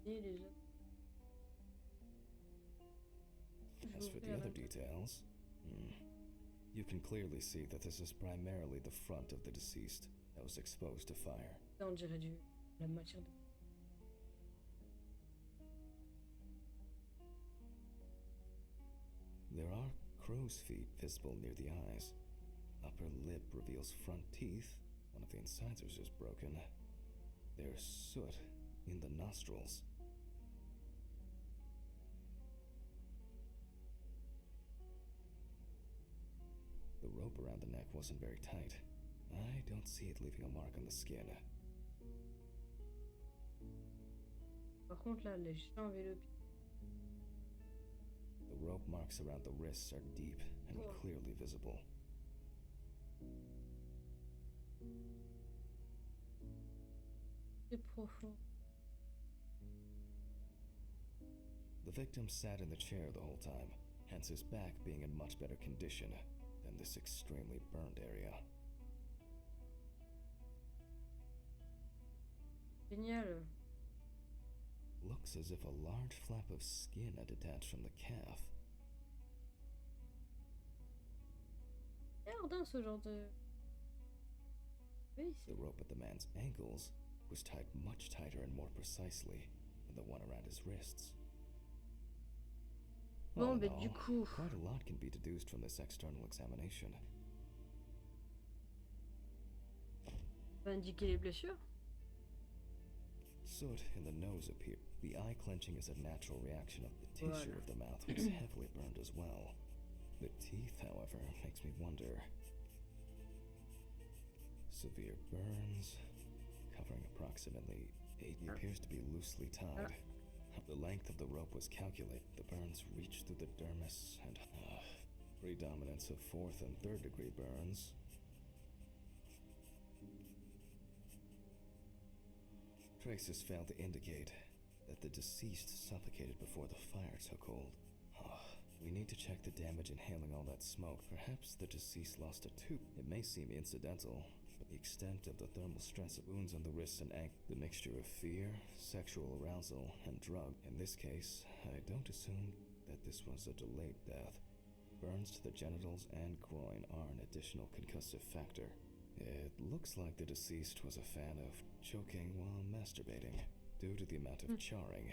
Et les autres. As for the other details, you can clearly see that this is primarily the front of the deceased that was exposed to fire. Ça, on dirait la matière de... There are crow's feet visible near the eyes. Upper lip reveals front teeth. One of the incisors is broken. There's soot in the nostrils. The rope around the neck wasn't very tight. I don't see it leaving a mark on the skin. Par contre, là, les gens avaient le pied. The rope marks around the wrists are deep and clearly visible. C'est profond. The victim sat in the chair the whole time, hence his back being in much better condition than this extremely burned area. Génial. Looks as if a large flap of skin had detached from the calf. Merde, hein, ce genre de... Oui, The rope at the man's ankles was tied much tighter and more precisely than the one around his wrists. Bon, All in bah all, du coup... quite a lot can be deduced from this external examination. On va indiquer les blessures. Soot in the nose appeared. The eye clenching is a natural reaction of the tissue Voilà. of the mouth was heavily burned as well. The teeth, however, makes me wonder. Severe burns, covering approximately 8. He appears to be loosely tied. The length of the rope was calculated. The burns reached through the dermis and predominance of 4th and 3rd degree burns. Traces failed to indicate that the deceased suffocated before the fire took hold. We need to check the damage inhaling all that smoke. Perhaps the deceased lost a tooth. It may seem incidental, but the extent of the thermal stress of wounds on the wrists and ankles, the mixture of fear, sexual arousal, and drug. In this case, I don't assume that this was a delayed death. Burns to the genitals and groin are an additional concussive factor. It looks like the deceased was a fan of choking while masturbating. Due to the amount of charring,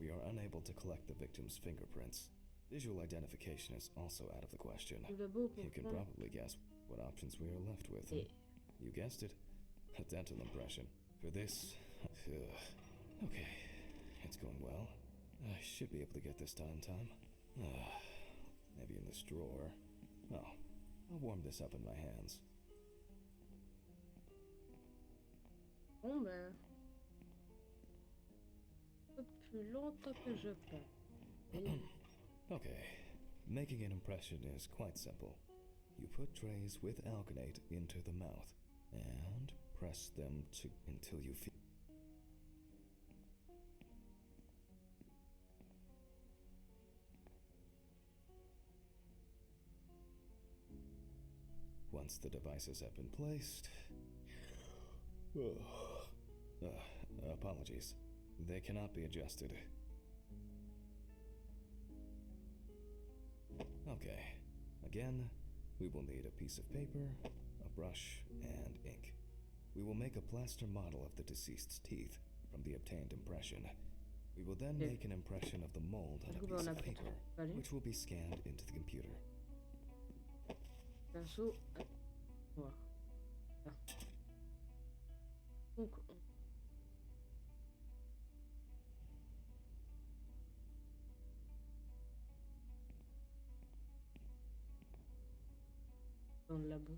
we are unable to collect the victim's fingerprints. Visual identification is also out of the question. You can probably guess what options we are left with. You guessed it, a dental impression. For this, okay, it's going well. I should be able to get this done in time. Maybe in this drawer. Oh, I'll warm this up in my hands. Bon ben... Un peu plus longtemps que je pense. Okay, making an impression is quite simple. You put trays with alginate into the mouth and press them until you feel. Once the devices have been placed... apologies. They cannot be adjusted. Okay. Again, we will need a piece of paper, a brush, and ink. We will make a plaster model of the deceased's teeth from the obtained impression. We will then make an impression of the mold on a piece of paper, which will be scanned into the computer. Pinceau. Voilà. Donc, dans le labo.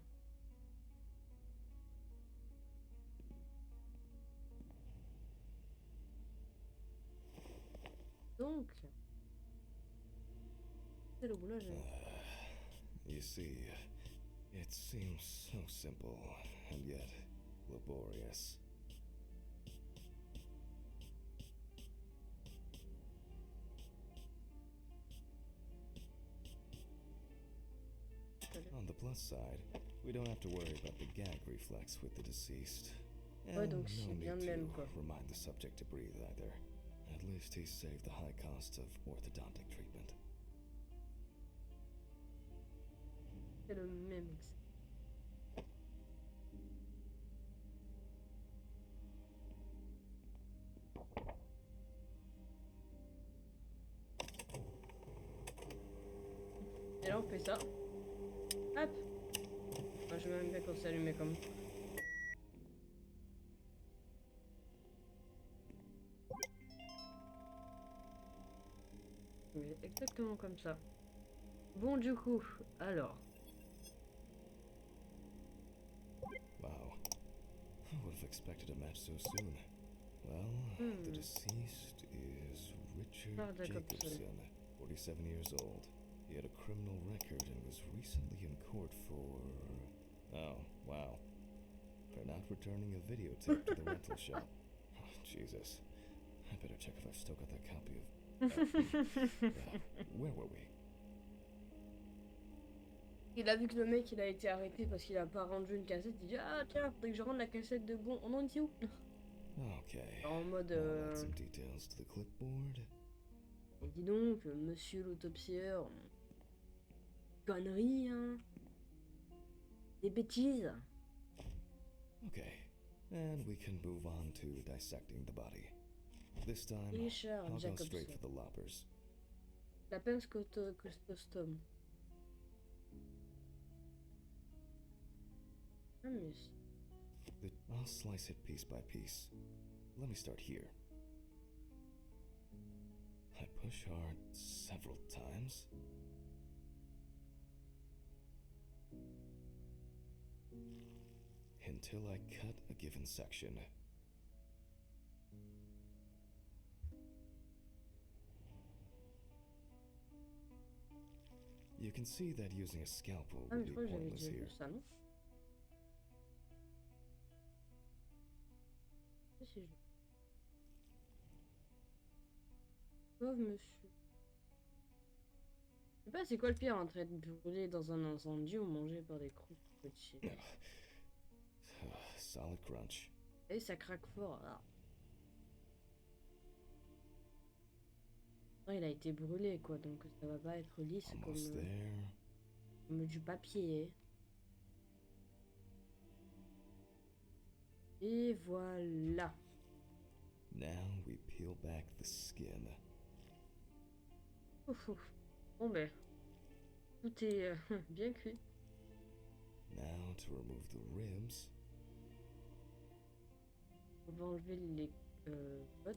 Donc, c'est le boulot. You see, it seems so simple and yet laborious. On the plus side, we don't have to worry about the gag reflex with the deceased. And Ouais, donc no c'est need bien le to même, quoi. remind the subject to breathe either. At least he saved the high cost of orthodontic treatment. C'est le même. Et là on fait ça. Hop. Moi je m'aime bien quand c'est allumé comme. Mais exactement comme ça. Bon du coup, alors. Wow. Who would have expected a match so soon? Well, the deceased is Richard Jacobson, 47 years old. He had a criminal record and was recently in court for... Oh, wow. For not returning a videotape to the rental shop. Oh, Jesus. I better check if I've still got that copy of... where were we? Il a vu que le mec il a été arrêté parce qu'il a pas rendu une cassette. Il dit ah tiens, faudrait que je rende la cassette de bon. On en dit où? Okay. En mode... I'll add some details to the clipboard. Et dis donc, monsieur l'autopsieur... Conneries, hein. Des bêtises. Okay. And we can move on to dissecting the body. This time, Richard I'll go Jacobson. straight for the loppers. La penscostome. Ah, mais... I'll slice it piece by piece. Let me start here. I push hard several times. Until I cut a given section. You can see that using a scalpel Ah, mais would je be crois que j'avais pointless déjà here. vu ça, non? Si, je... Pauvre monsieur. Je sais pas c'est quoi le pire entre être brûlé dans un incendie ou manger par des croûtes de chips. Solid crunch. Et ça craque fort. Ah. Non, il a été brûlé quoi, donc ça va pas être lisse Almost there. comme du papier. Et voilà. Now we peel back the skin. Ouf, ouf. Bon ben, tout est bien cuit. Now to remove the ribs. On va enlever les bottes.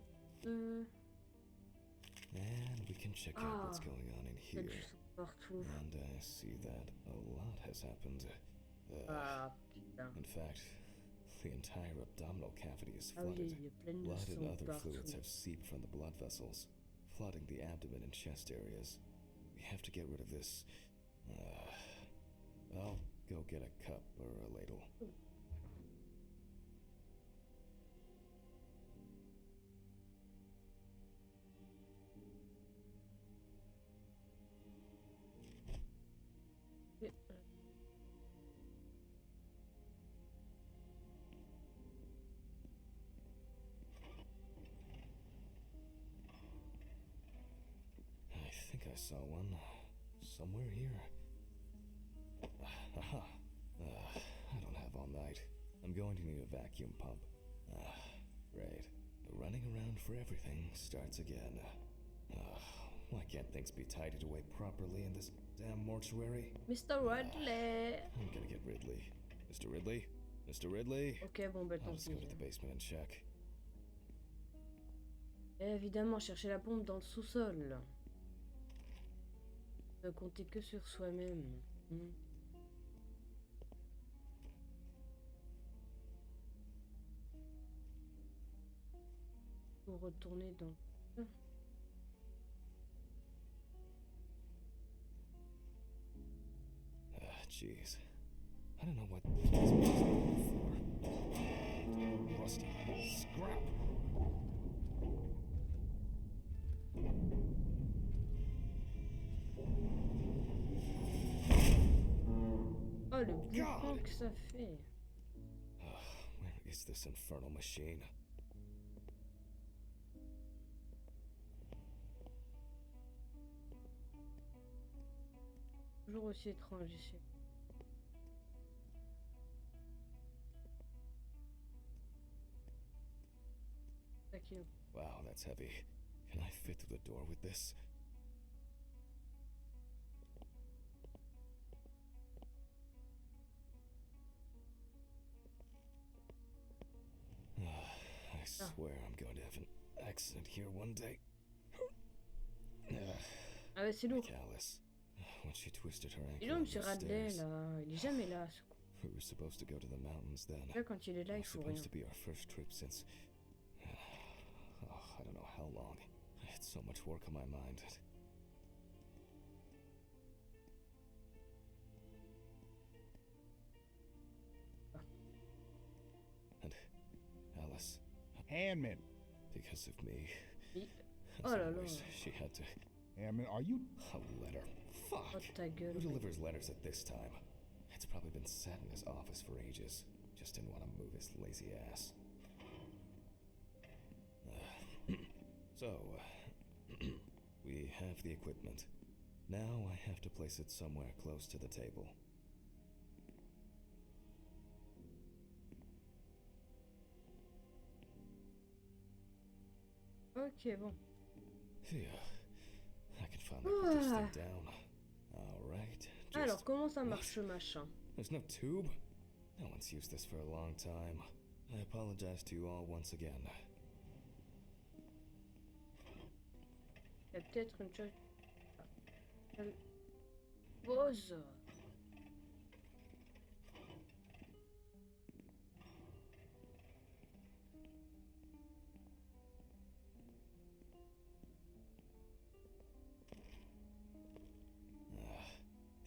And we can check out what's going on in Il y a here. du sang partout. And I see that a lot has happened. Ah putain. In fact, the entire abdominal cavity is Ah oui, flooded. il y a plein de Blood and sang other fluids partout. have seeped from the blood vessels, flooding the abdomen and chest areas. We have to get rid of this. I'll go get a cup or a ladle. I think I saw one somewhere here. Aha. I don't have all night. I'm going to need a vacuum pump. Great. The running around for everything starts again. Why can't things be tidied away properly in this damn mortuary? Mr. Ridley. I'm gonna get Ridley. Mr. Ridley? Mr. Ridley? Ok, bon bah I'll tant just go pis. to the basement and check. Et évidemment, chercher la pompe dans le sous-sol. Ne compter que sur soi-même. Pour retourner dans... Jeez. I don't know what this is for. Rusty scrap. Oh, le boucan que ça fait. Where is this infernal machine? Toujours aussi étrange ici. Wow, that's heavy. Can I fit through the door with this? I swear I'm going to have an accident here one day. Ah ouais, c'est lourd. Alice, when she twisted her Dis ankle donc, on monsieur the Radley, stairs. là, il est jamais là, ce con. We were supposed to go to the mountains then. Là, quand il est là, It il was faut rien. supposed to be our first trip since... I don't know how long. I had so much work on my mind. And Alice, Handman. because of me, Oui. as Oh là là. always, she had to... Handman, are you... A letter. Fuck. Oh ta gueule. Who delivers letters at this time? It's probably been sat in his office for ages. Just didn't want to move his lazy ass. So, we have the equipment. Now I have to place it somewhere close to the table. Ok, bon. Phew. I can finally put this thing down. Alright. Alors, comment ça marche ce machin? There's no tube? No one's used this for a long time. I apologize to you all once again. Il y a peut-être une chose... Elle pose.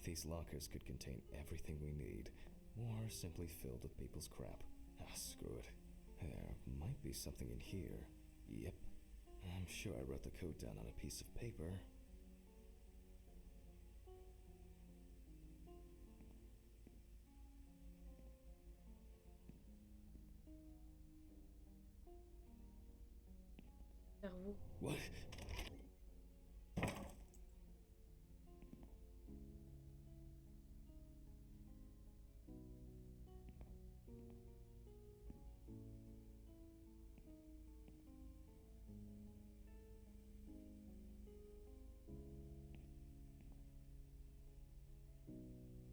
These lockers could contain everything we need, or simply filled with people's crap. Screw it. There might be something in here. Yep. I'm sure I wrote the code down on a piece of paper. Cerveau. What?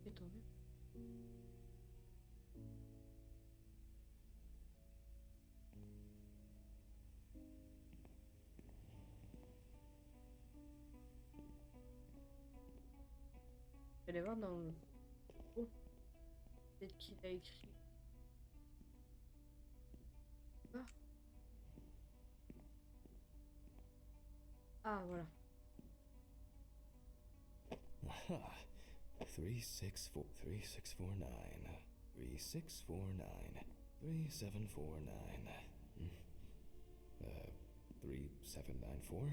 Étonné. Je vais aller voir dans le... Oh. Peut-être qu'il a écrit. Ah. Ah, voilà. Aha. 364 3649 3649 3749 3794.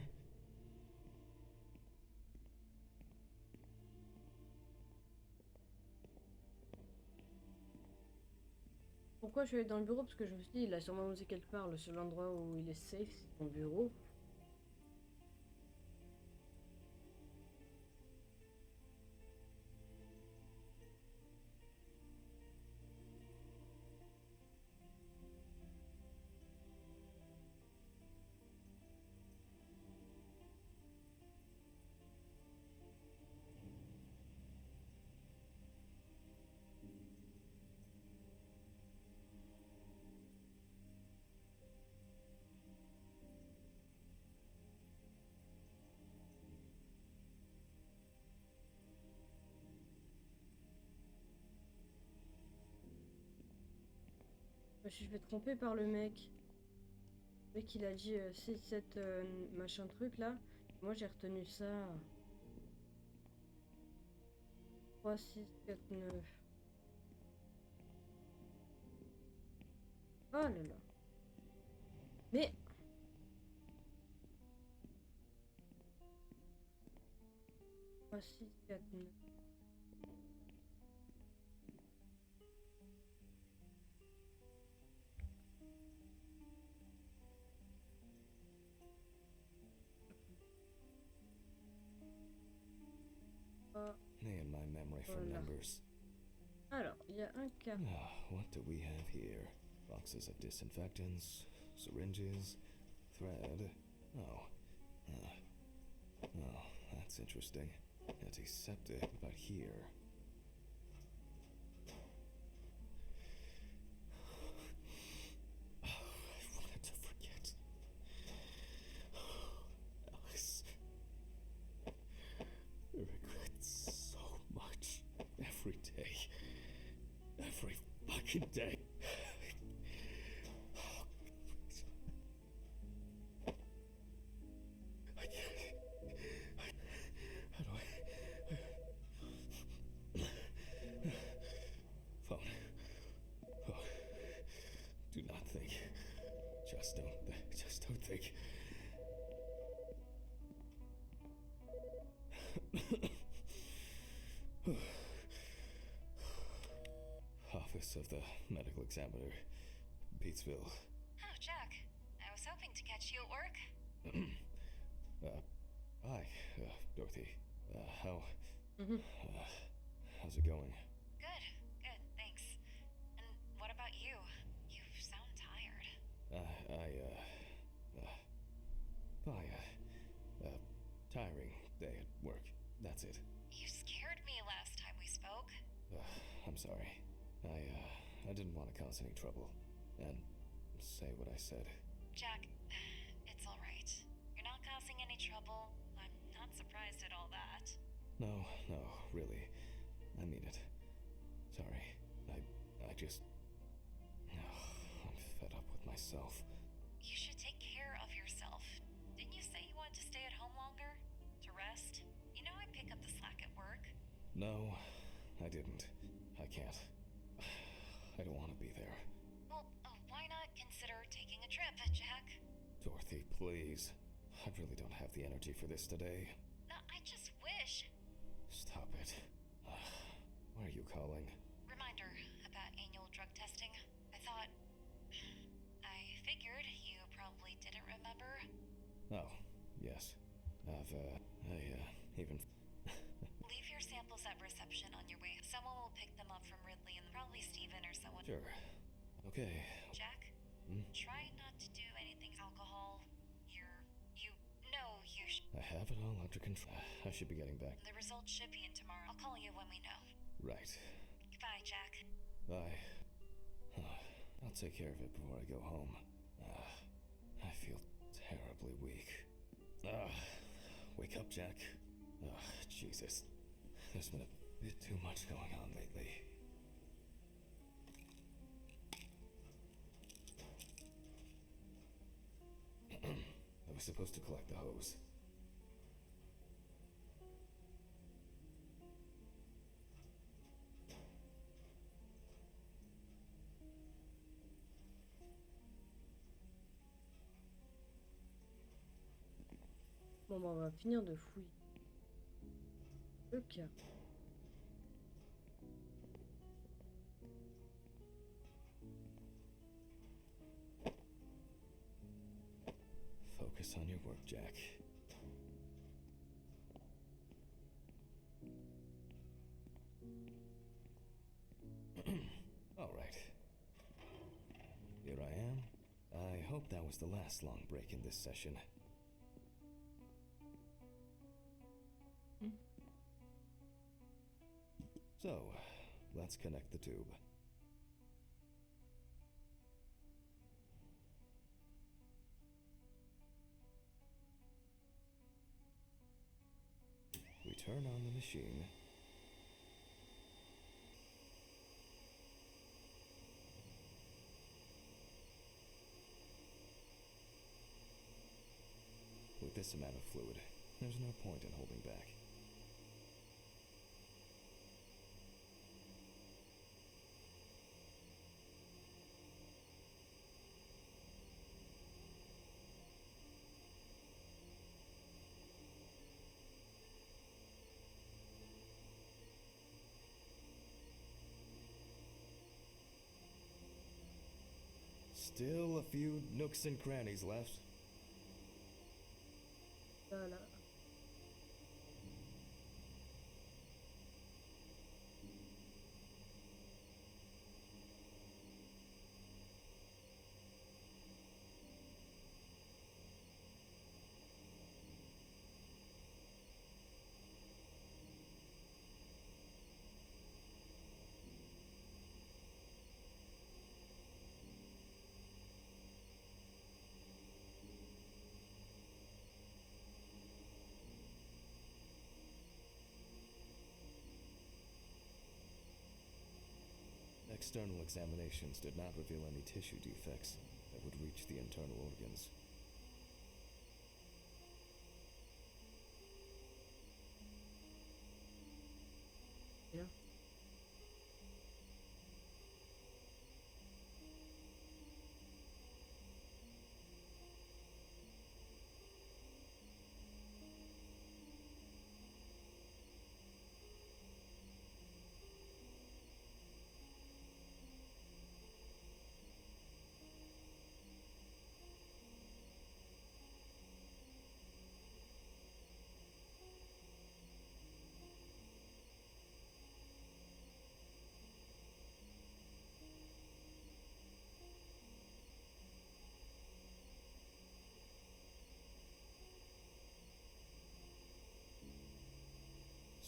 Pourquoi je suis allée dans le bureau? Parce que je me suis dit, il a sûrement osé quelque part. Le seul endroit où il est safe, c'est son bureau. Je me suis fait tromper par le mec. Le mec il a dit 6, 7 machin truc là. Moi j'ai retenu ça. 3, 6, 4, 9. Oh là là. Mais... 3, 6, 4, 9. Me and my memory for Voilà. numbers. Alors, il y a un cas. What do we have here? Boxes of disinfectants, syringes, thread. Oh, that's interesting. Antiseptic, but here. I wanted to forget. Alice. I regret so much. Every day. Every fucking day. Phone. Oh. Do not think. Just don't think. Office of the Medical Examiner, Beatsville. Oh, Jack. I was hoping to catch you at work. Hi, Dorothy. Mhm. How's it going? Good, good, thanks. And what about you? You sound tired. Tiring day at work. That's it. You scared me last time we spoke. I'm sorry. I didn't want to cause any trouble and say what I said. Jack, it's alright. You're not causing any trouble. I'm not surprised at all that. No, really. I mean it. Sorry. I just... I'm fed up with myself. You should take care of yourself. Didn't you say you wanted to stay at home longer? To rest? You know I pick up the slack at work. No, I didn't. I can't. I don't want to be there. Well, why not consider taking a trip, Jack? Dorothy, please. I really don't have the energy for this today. No, I just wish. Stop it. Why are you calling? Reminder about annual drug testing. I figured you probably didn't remember. Oh, yes. Even... Leave your samples at reception on your way. Someone will pick them up from Ridley and probably Steven or someone. Sure. Okay. Jack, try not to do anything alcohol. I have it all under control. I should be getting back. The results should be in tomorrow. I'll call you when we know. Right. Goodbye, Jack. Bye. I'll take care of it before I go home. I feel terribly weak. Wake up, Jack. Jesus. There's been a bit too much going on lately. I was supposed to collect the hose. Bon, bah, on va finir de fouiller. Le cas. Focus on your work, Jack. All right. Here I am. I hope that was the last long break in this session. So, let's connect the tube. We turn on the machine. With this amount of fluid, there's no point in holding back. Still a few nooks and crannies left. Voilà. External examinations did not reveal any tissue defects that would reach the internal organs. Bien.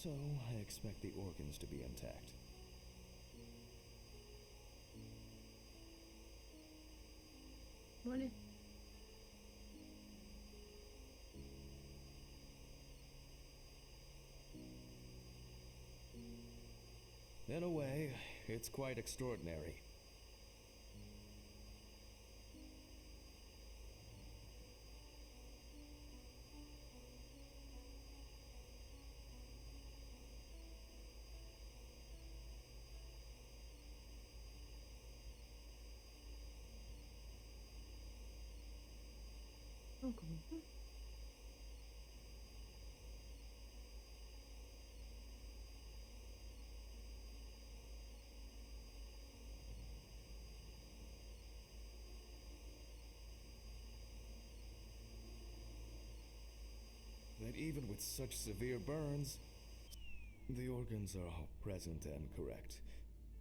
So I expect the organs to be intact. Bon, allez. In a way, it's quite extraordinary. Encore une fois. That even with such severe burns, the organs are all present and correct.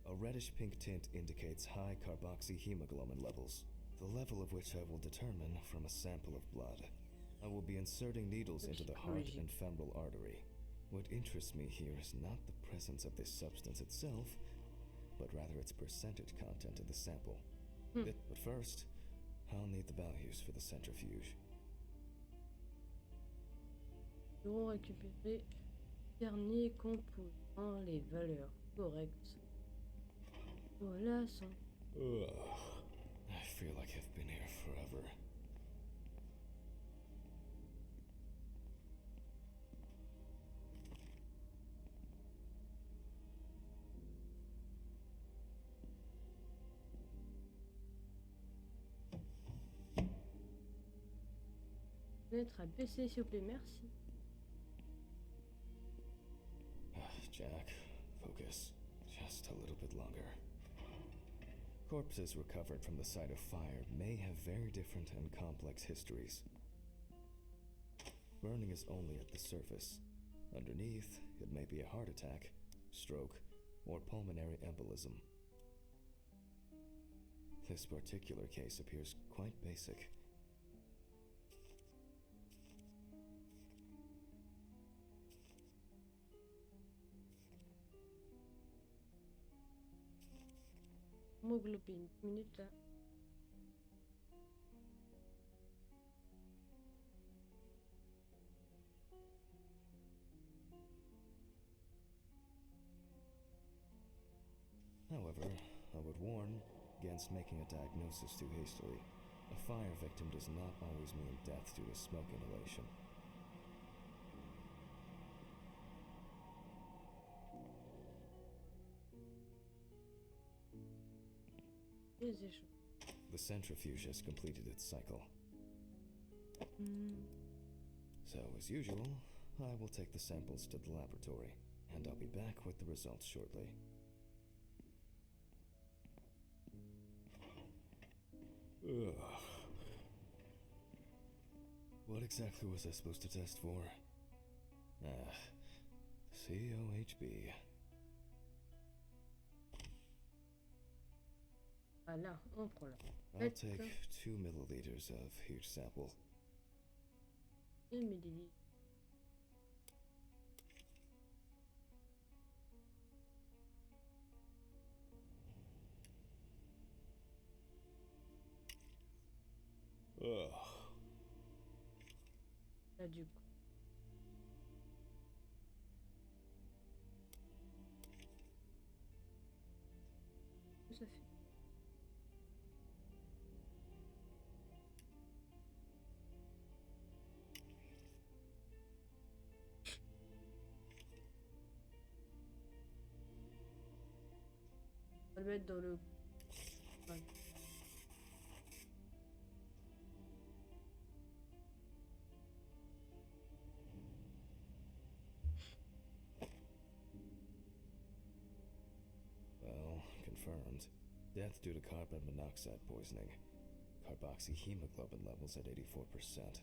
A reddish-pink tint indicates high carboxyhemoglobin levels, the level of which I will determine from a sample of blood. I will be inserting needles into the heart and femoral artery. What interests me here is not the presence of this substance itself, but rather its percentage content in the sample. But first, I'll need the values for the centrifuge. Nous allons récupérer dernier composant, les valeurs correctes. Voilà, ça. I feel like I've been here forever. Fenêtre à baisser, s'il vous plaît, merci. Jack, focus. Just a little bit longer. Corpses recovered from the site of fire may have very different and complex histories. Burning is only at the surface. Underneath, it may be a heart attack, stroke, or pulmonary embolism. This particular case appears quite basic. Hémoglobine, 10 minutes là. However, I would warn against making a diagnosis too hastily. A fire victim does not always mean death due to smoke inhalation. Les échanges. The centrifuge has completed its cycle. So, as usual, I will take the samples to the laboratory, and I'll be back with the results shortly. Ugh. What exactly was I supposed to test for? COHB. Voilà, on prend là. I'll take 2 milliliters of each sample. 1 millilitre. Ugh. Là, du coup. Ça fait. On va le mettre dans le... Ouais. Well, confirmed. Death due to carbon monoxide poisoning. Carboxyhemoglobin levels at 84%.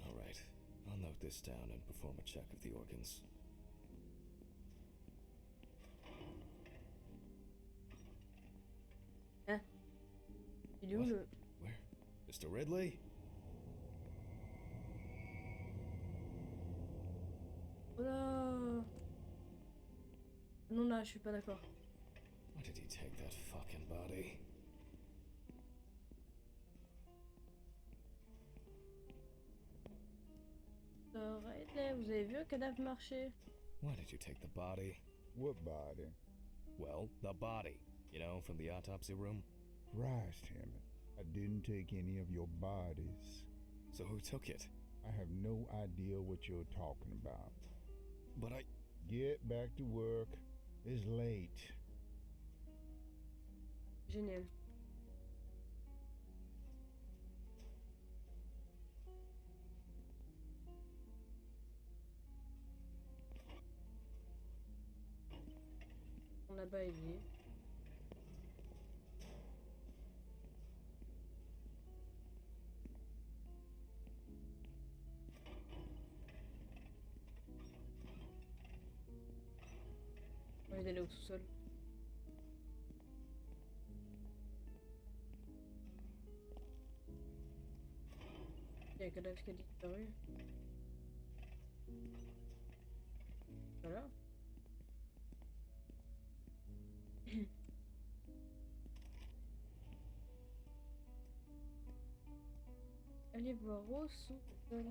Alright, I'll note this down and perform a check of the organs. Hein? Il est où le... Where? Mr. Ridley? Non, là, je suis pas d'accord. Why did he take that fucking body? Élèves, vous avez vu un cadavre marcher? Why did you take the body? What body? Well, the body. You know, from the autopsy room? Christ, Hammond. I didn't take any of your bodies. So who took it? I have no idea what you're talking about. But I... Get back to work. It's late. Génial. On n'a pas aidé. On va aller au sous-sol. Il y a un cadavre qui a disparu. Voilà. Allez voir au sous-sol.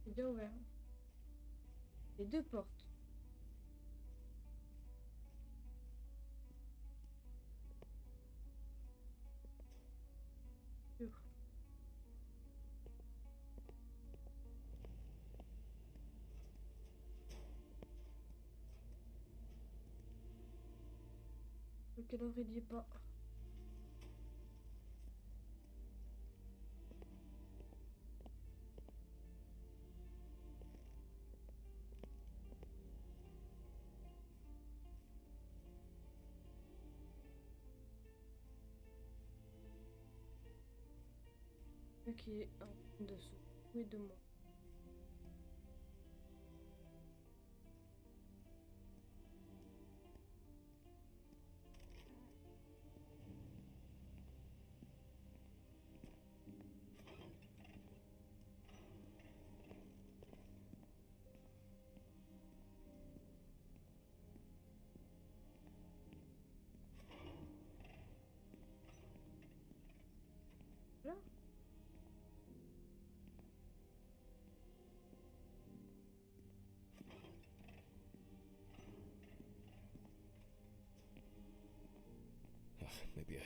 C'est bien ouvert. Les deux portes. Sûr. Le cadavre il y est pas. Ok, un dessous. Oui, de moi. Là. Maybe I...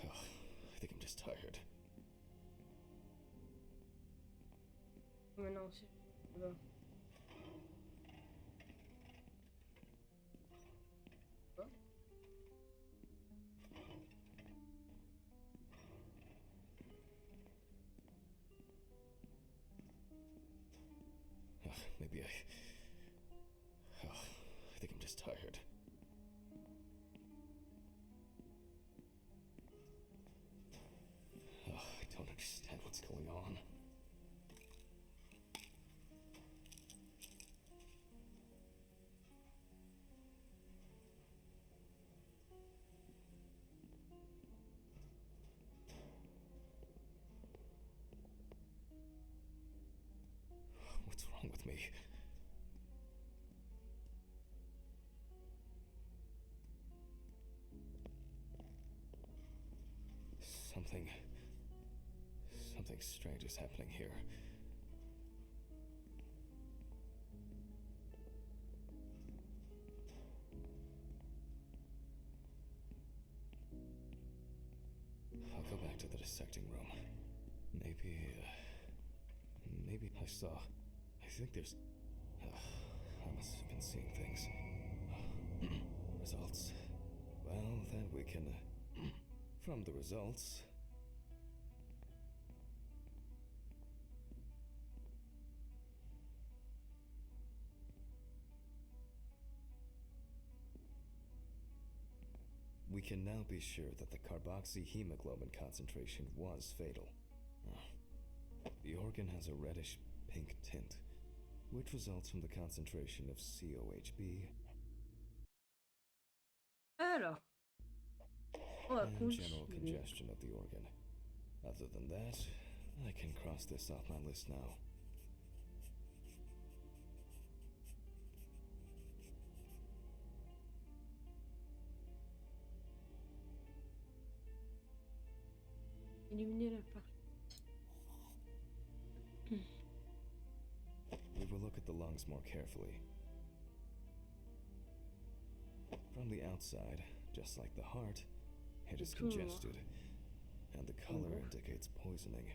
Oh, I think I'm just tired. Maintenant, si. Là. Quoi? Maybe I... Oh, I think I'm just tired. Oh, I don't understand what's going on. What's wrong with me? Something strange is happening here. I'll go back to the dissecting room. Maybe I saw... I think there's... I must have been seeing things. Results. Well, then we can... from the results... we can now be sure that the carboxyhemoglobin concentration was fatal. The organ has a reddish-pink tint, which results from the concentration of COHB Alors, on va and general continuer. congestion of the organ. Other than that, I can cross this off my list now. Éliminer la partie. We will look at the lungs more carefully. From the outside, just like the heart, it is congested, and the color indicates poisoning.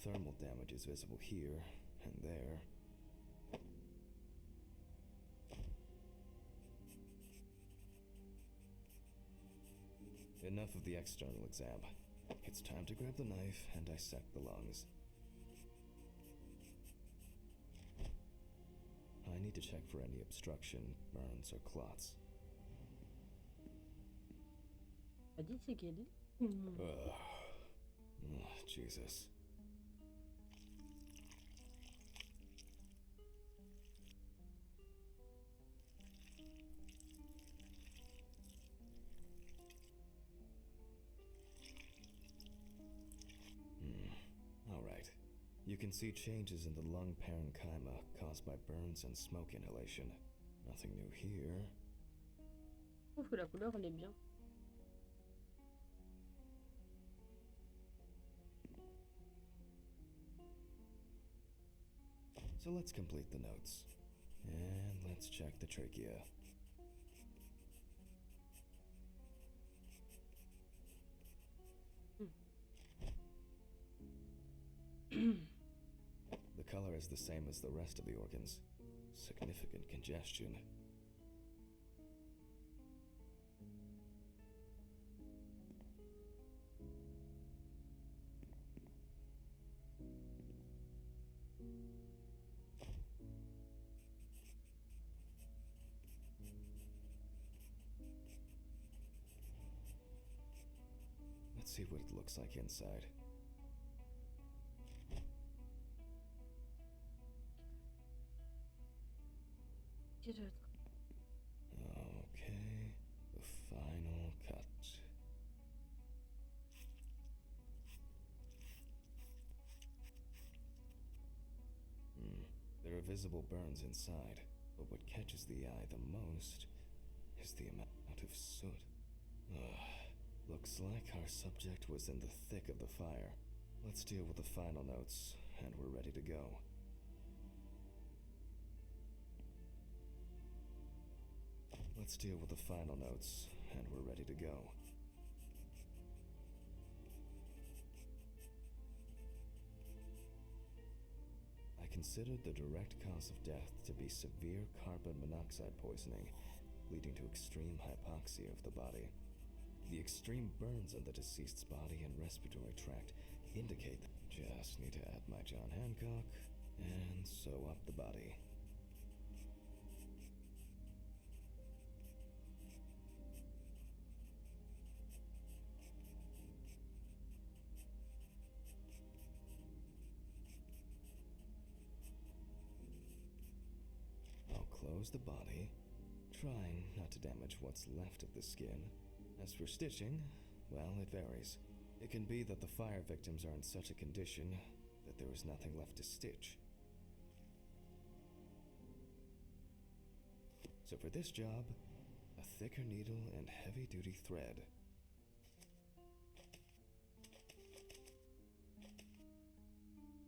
Thermal damage is visible here and there. Enough of the external exam. It's time to grab the knife and dissect the lungs. I need to check for any obstruction, burns, or clots. A dit c'est qu'elle. Jesus. All right. You can see changes in the lung parenchyma caused by burns and smoke inhalation. Nothing new here. Je trouve que la couleur elle est bien. So let's complete the notes. And let's check the trachea. The color is the same as the rest of the organs. Significant congestion. Let's see what it looks like inside. Okay, the final cut. There are visible burns inside, but what catches the eye the most is the amount of soot. Looks like our subject was in the thick of the fire. Let's deal with the final notes, and we're ready to go. Let's deal with the final notes, and we're ready to go. I considered the direct cause of death to be severe carbon monoxide poisoning, leading to extreme hypoxia of the body. The extreme burns on the deceased's body and respiratory tract indicate that. Just need to add my John Hancock and sew up the body. Close the body, trying not to damage what's left of the skin. As for stitching, well, it varies. It can be that the fire victims are in such a condition that there is nothing left to stitch. So for this job, a thicker needle and heavy-duty thread.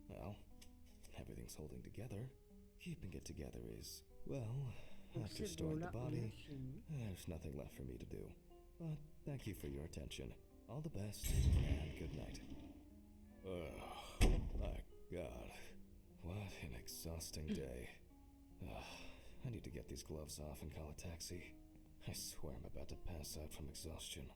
Well, everything's holding together. Keeping it together is, well, after storing the body, there's nothing left for me to do. But thank you for your attention. All the best, and good night. Oh, my God. What an exhausting day. I need to get these gloves off and call a taxi. I swear I'm about to pass out from exhaustion.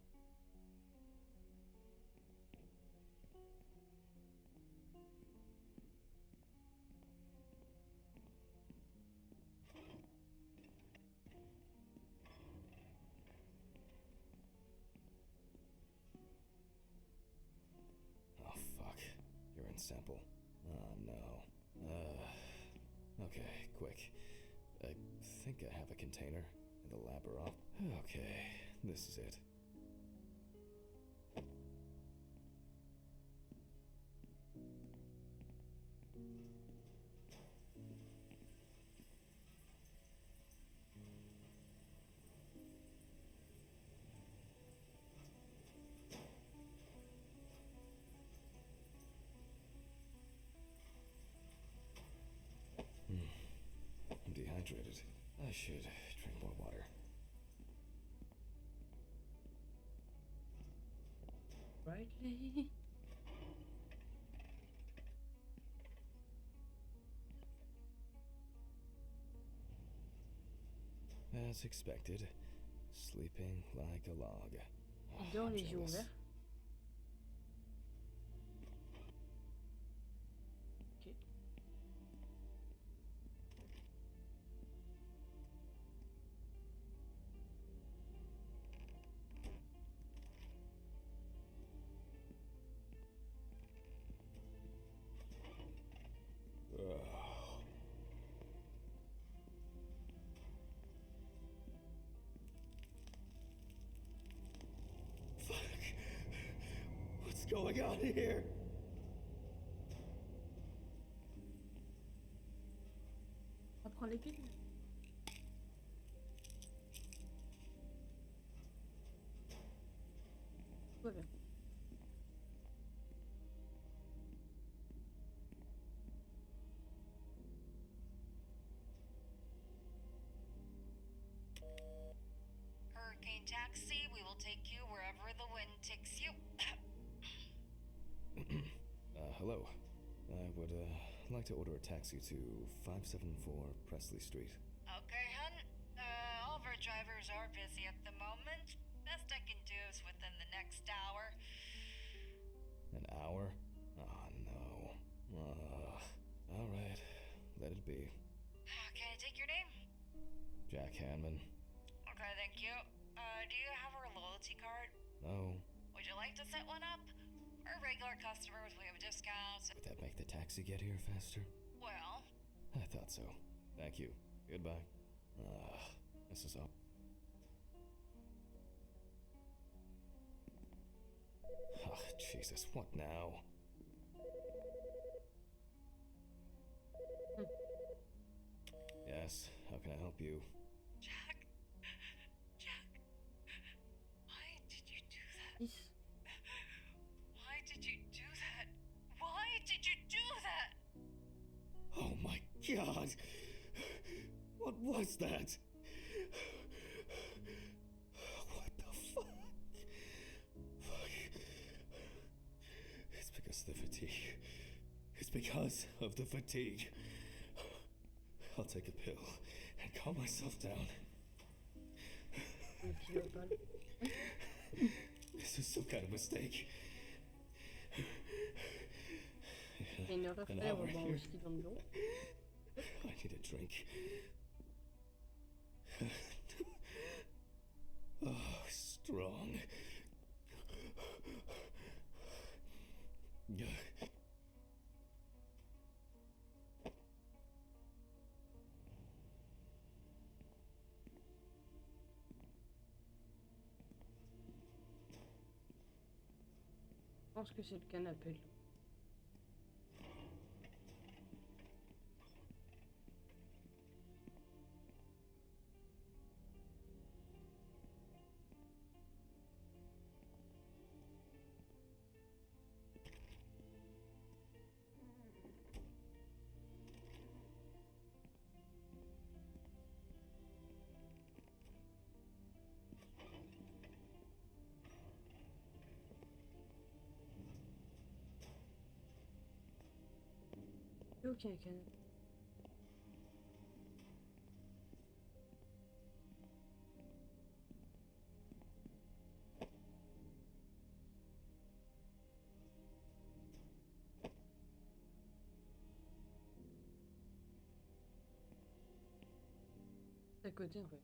Sample. Oh no. Okay, quick. I think I have a container in the lab or off. Okay, this is it. dehydrated. I should drink more water. Rightly. As expected, sleeping like a log. Il dort les yeux Jealous. ouverts. Ok. Fuck. What's going on here? Apprends les piles. Tout va bien. Hurricane taxi, we will take you wherever the wind takes you. Hello. I would like to order a taxi to 574 Presley Street. Okay, hun. All of our drivers are busy at the moment. Best I can do is within the next hour. An hour? Oh no. Alright. Let it be. Can I take your name? Jack Hanman. Okay, thank you. Do you have our loyalty card? No. Would you like to set one up? For regular customers, we have discounts. Would that make the taxi get here faster? Well, I thought so. Thank you. Goodbye. This is all. Oh, Jesus, what now? Yes, how can I help you? Jack. Why did you do that? Is. Why did you do that? Why did you do that? Oh my God! What was that? What the fuck? Fuck. It's because of the fatigue. It's because of the fatigue. I'll take a pill and calm myself down. Le pied opale. This is some kind of mistake. Il y a une erreur An faire hour au banc here. whisky dans le bureau. I need a drink. Oh, strong. Je pense que c'est le canapé. Ok, canapé. À côté en fait.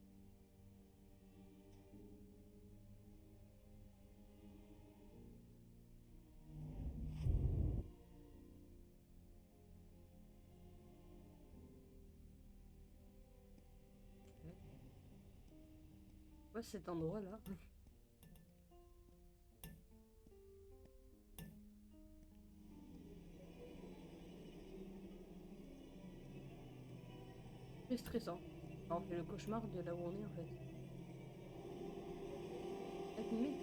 Ouais, cet endroit là. C'est stressant. On fait le cauchemar de là où on est en fait. Être nuit.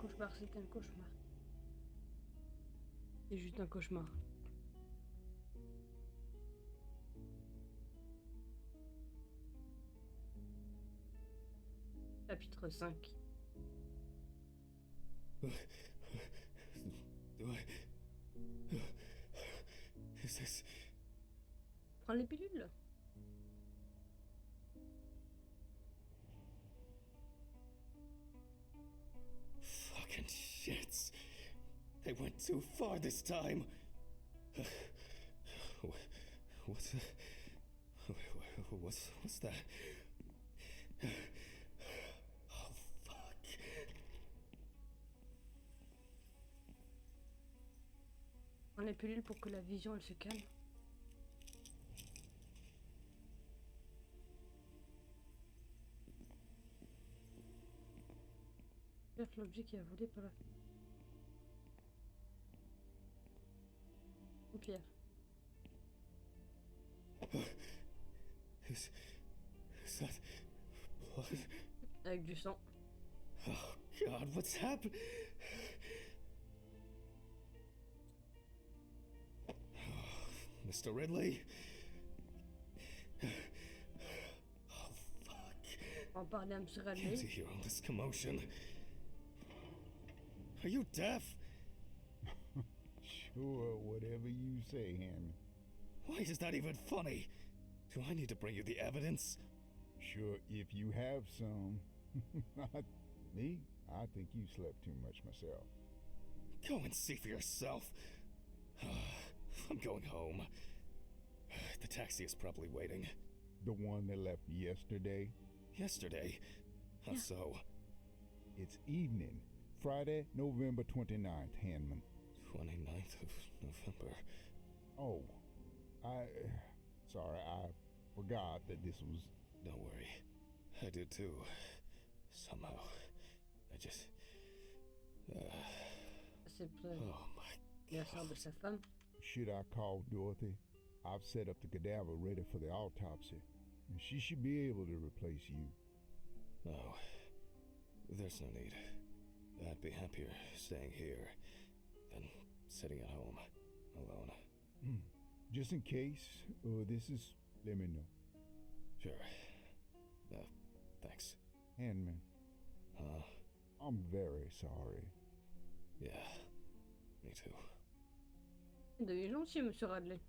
cauchemar, c'était un cauchemar. C'est juste un cauchemar. Chapitre 5. Prends les pilules. Fucking shits. They went too far this time. What's that? Oh, fuck. Prends les pilules pour que la vision elle se calme. L'objet qui a volé par la pierre. Is that blood? Avec du sang. Oh God, what's happened? Mr. Ridley? Oh fuck. On va parler à M. Can't Radley. you hear all this commotion? Are you deaf? Sure, whatever you say, Hammond. Why is that even funny? Do I need to bring you the evidence? Sure, if you have some. Me? I think you slept too much myself. Go and see for yourself. I'm going home. The taxi is probably waiting. The one that left yesterday? Yesterday? How Yeah. so? It's evening. Friday, November 29th, Hanman. 29th of November. Oh, sorry, I forgot that this was... Don't worry. I did too. Somehow. I just... C'est oh my l'anniversaire de sa femme. Should I call Dorothy? I've set up the cadaver ready for the autopsy, and she should be able to replace you. No. There's no need. I'd be happier staying here than sitting at home, alone. Just in case, this is... Let me know. Sure. Thanks. Hanman, I'm very sorry. Yeah, me too. Il est gentil, M. Radley.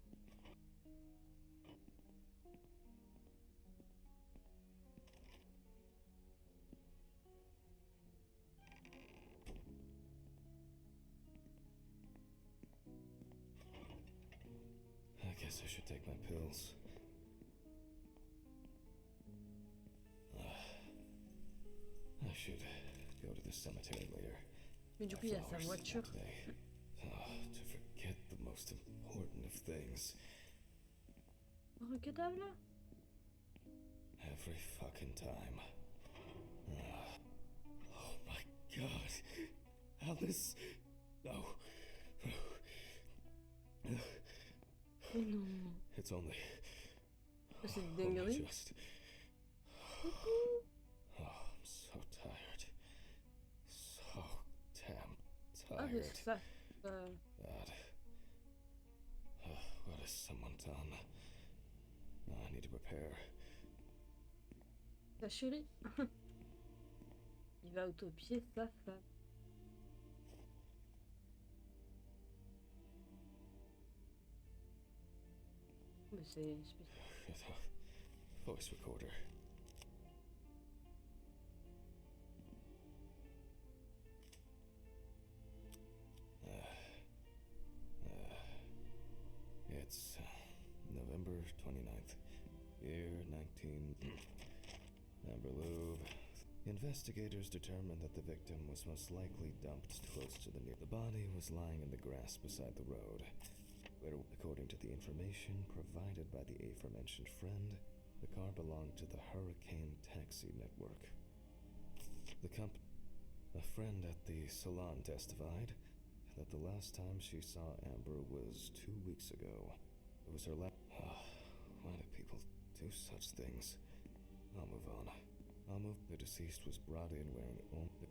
I guess I should take my pills. I should go to the cemetery later. Mais du coup, il y a sa Flowers voiture. today. To forget the most important of things. Un cadavre là? Every fucking time. Oh my god. Alice. No. Mais non. It's only... C'est une only dinguerie. just... Coucou. Oh, I'm so tired. So damn Ah, mais tired. c'est ça. God. What has someone done? I need to prepare. Sa chérie. Il va autopsier sa femme. Mais c'est spécial. Voice recorder. It's November 29th, year 19... Amberloove. Investigators determined that the victim was most likely dumped close to the near. The body was lying in the grass beside the road, where, according to the information provided by the aforementioned friend, the car belonged to the Hurricane Taxi Network. A friend at the salon testified that the last time she saw Amber was 2 weeks ago. It was her last... why do people do such things? I'll move on. The deceased was brought in wearing only...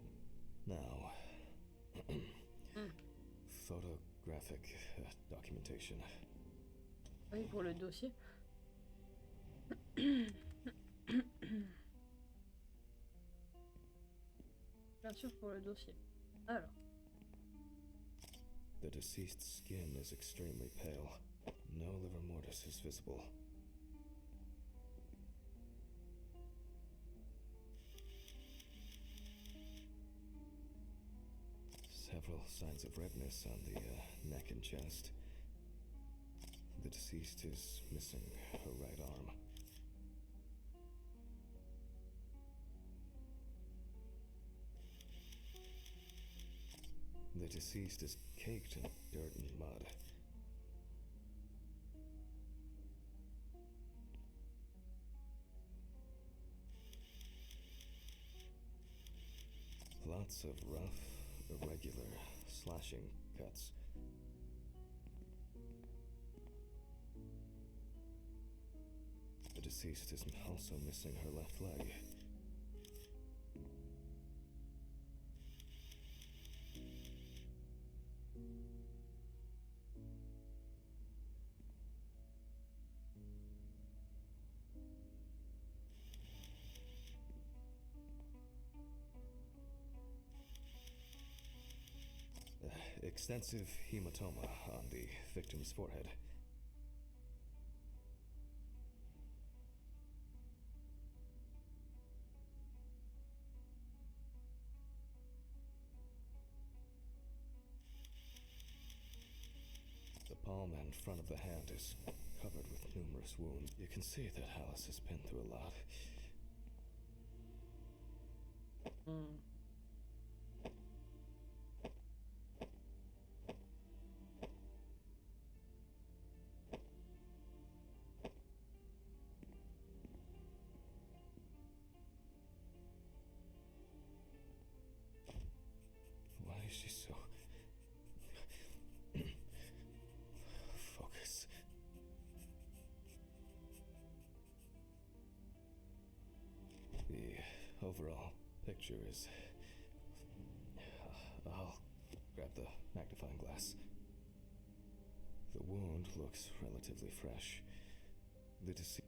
Now, Photographic documentation. Oui, pour le dossier. Bien sûr, pour le dossier. Alors. The deceased's skin is extremely pale. No livor mortis is visible. Several signs of redness on the neck and chest. The deceased is missing her right arm. The deceased is caked in dirt and mud. Lots of rough, irregular slashing cuts. The deceased is also missing her left leg. Extensive hematoma on the victim's forehead. The palm and front of the hand is covered with numerous wounds. You can see that Alice has been through a lot. Why is she so... Focus. The overall picture is... I'll grab the magnifying glass. The wound looks relatively fresh. The deceased...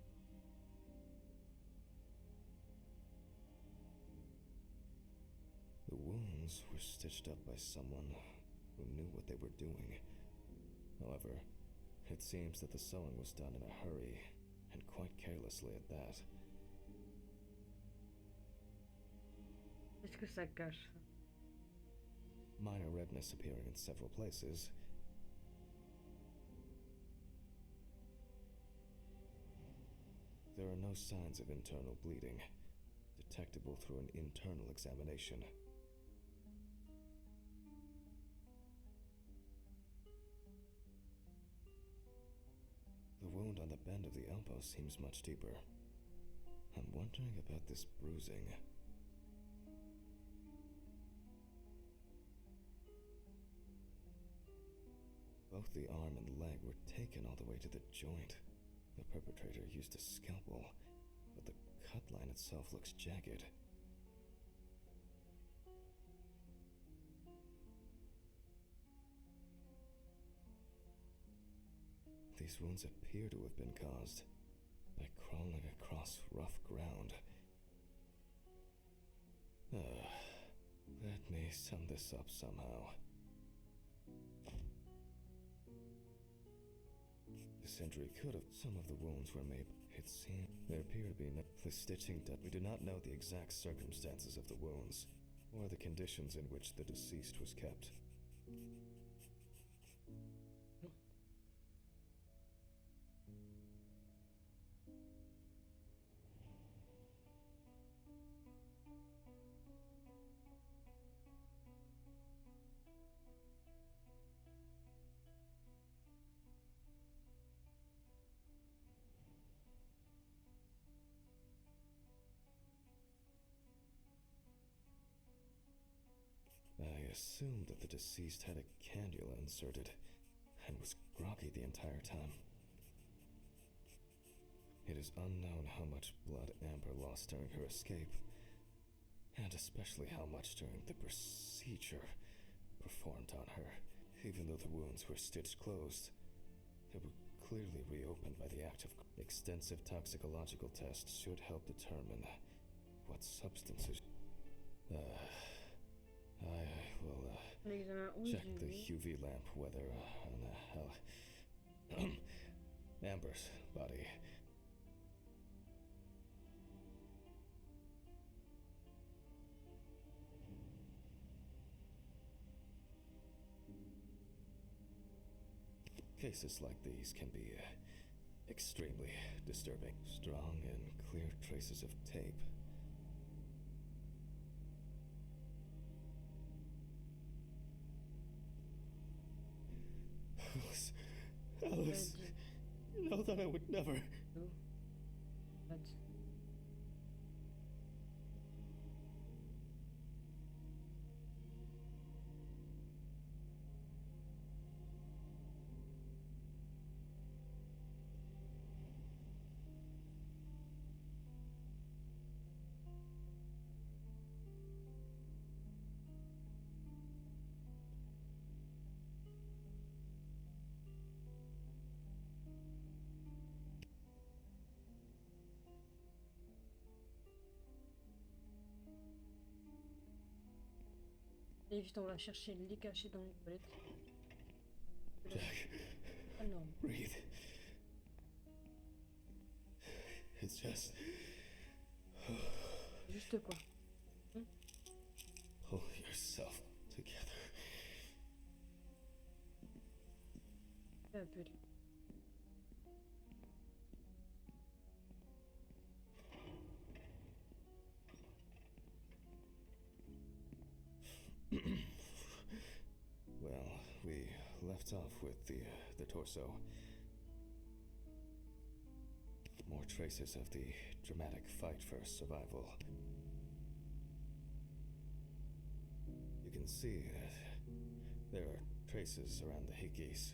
The wounds were stitched up by someone who knew what they were doing. However, it seems that the sewing was done in a hurry, and quite carelessly at that. Qu'est-ce que ça cache? Minor redness appearing in several places. There are no signs of internal bleeding, detectable through an internal examination. The wound on the bend of the elbow seems much deeper. I'm wondering about this bruising. Both the arm and leg were taken all the way to the joint. The perpetrator used a scalpel, but the cut line itself looks jagged. These wounds appear to have been caused by crawling across rough ground. Let me sum this up somehow. This injury could have... Some of the wounds were made... It seemed... There appear to be no... The stitching done... We do not know the exact circumstances of the wounds, or the conditions in which the deceased was kept. I assumed that the deceased had a cannula inserted and was groggy the entire time. It is unknown how much blood Amber lost during her escape, and especially how much during the procedure. performed on her. Even though the wounds were stitched closed, they were clearly reopened by the act of extensive toxicological tests should help determine what substances. I will L'examen check the UV. UV lamp whether on Amber's body. Cases like these can be extremely disturbing. Strong and clear traces of tape. Alice, you know that I would never. No. What? Et vite, on va chercher les cachets dans les toilettes. Jack, Ah non. breathe. It's just. Juste quoi? Pull yourself together. Un peu. Well, we left off with the torso. More traces of the dramatic fight for survival. You can see that there are traces around the hickeys.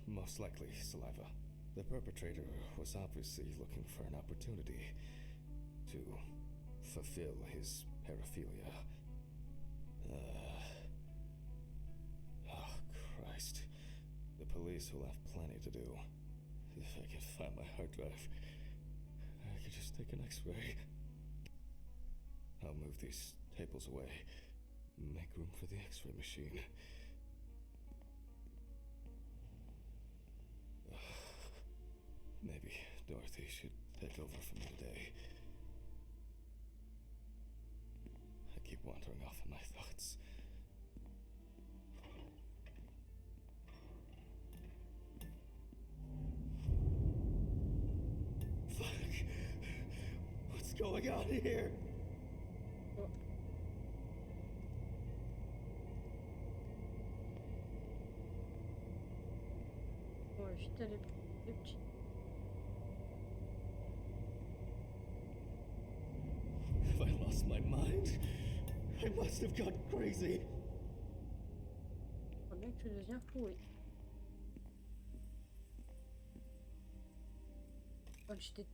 Most likely saliva. The perpetrator was obviously looking for an opportunity to fulfill his paraphilia. Oh, Christ. The police will have plenty to do. If I can find my hard drive, I could just take an x-ray. I'll move these tables away. Make room for the x-ray machine. Maybe Dorothy should take over for me today. I keep wandering off in my thoughts. Fuck! What's going on here? On va vite aller les petits. Have I lost my mind? I must have gone crazy. Faut bien que tu deviens fou, oui. Oh, j'étais.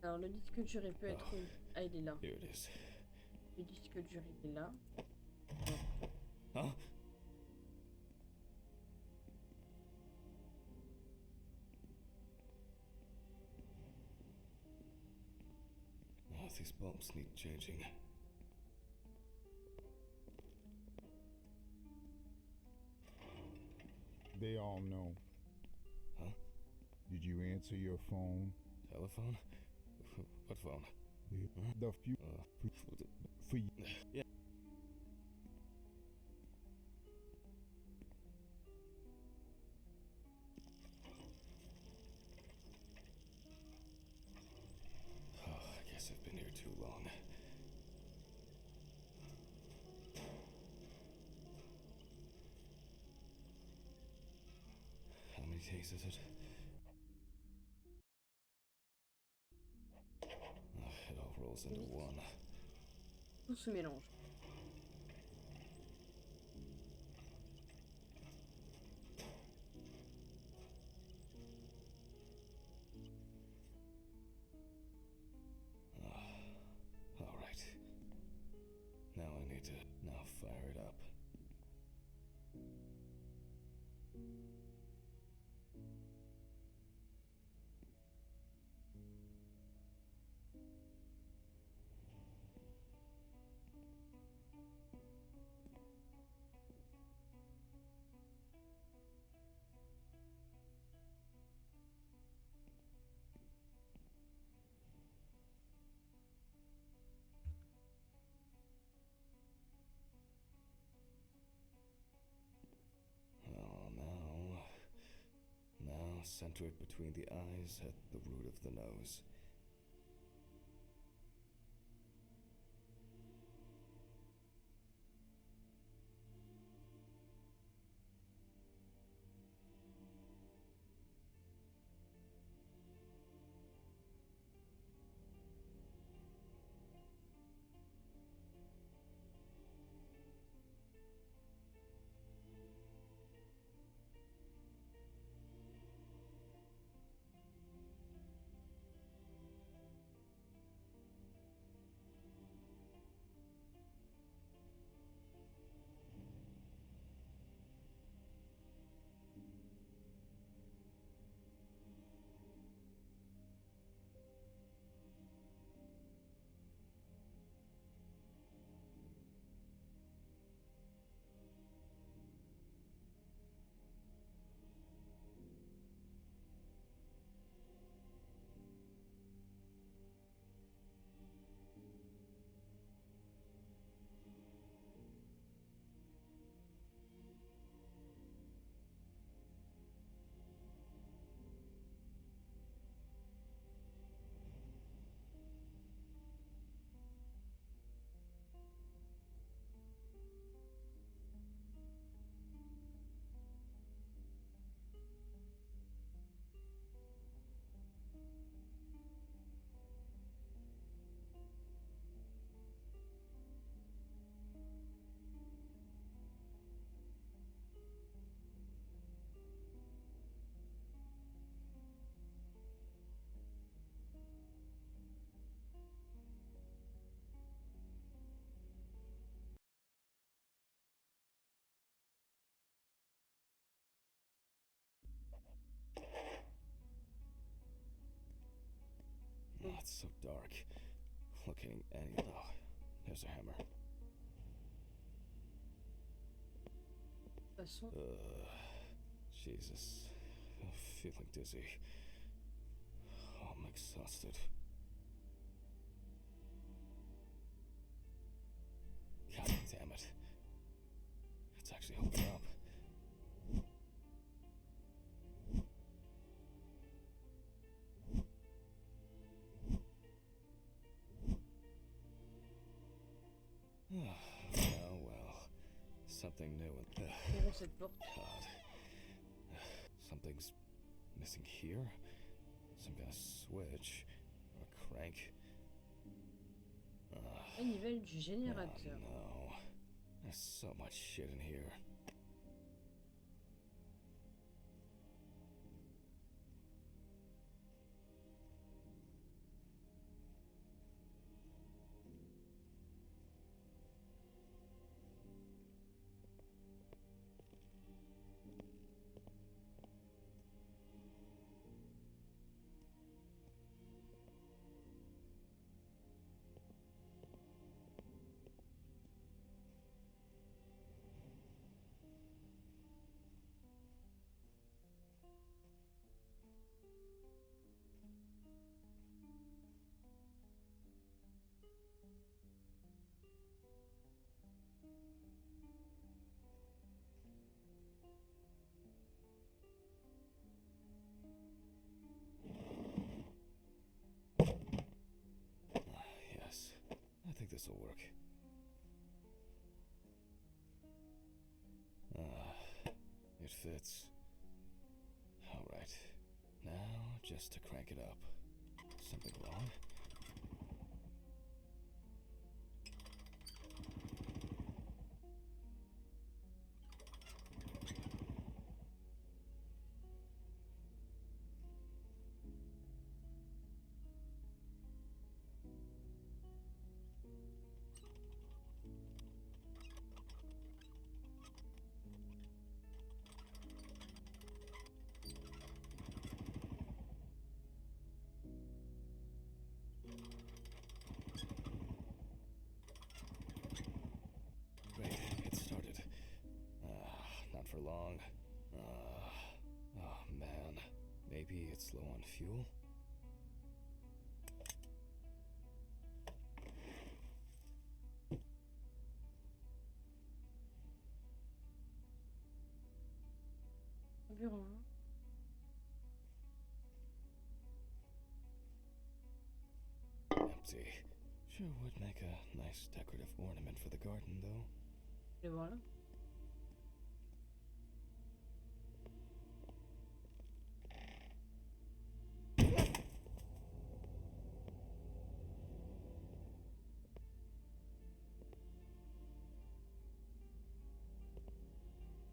Alors, le disque dur, il peut être où? Ah, il est là. Here it is. Le disque dur, il est là. Huh? Oh, these bulbs need changing. They all know. Huh? Did you answer your phone? Telephone? What phone? The few for you. Yeah. Oh, I guess I've been here too long. How many days is it? It all rolls into one. Tout se mélange. Now I need to now fire it up. Now center it between the eyes at the root of the nose. Oh, it's so dark. Looking any... Oh, there's a hammer. Façon. Jesus. I'm feeling dizzy. Oh, I'm exhausted. God damn it. It's actually holding up. Oh well. Something new in... Ouvrons cette porte. God. Something's missing here? Some kind of switch? Or a crank? Manivelle du générateur. Oh no. There's so much shit in here. Yes, I think this will work. It fits. Alright, now just to crank it up. Something wrong? long. Oh man. Maybe it's low on fuel? Bureau, hein. Empty. Sure would make a nice decorative ornament for the garden, though. Et voilà.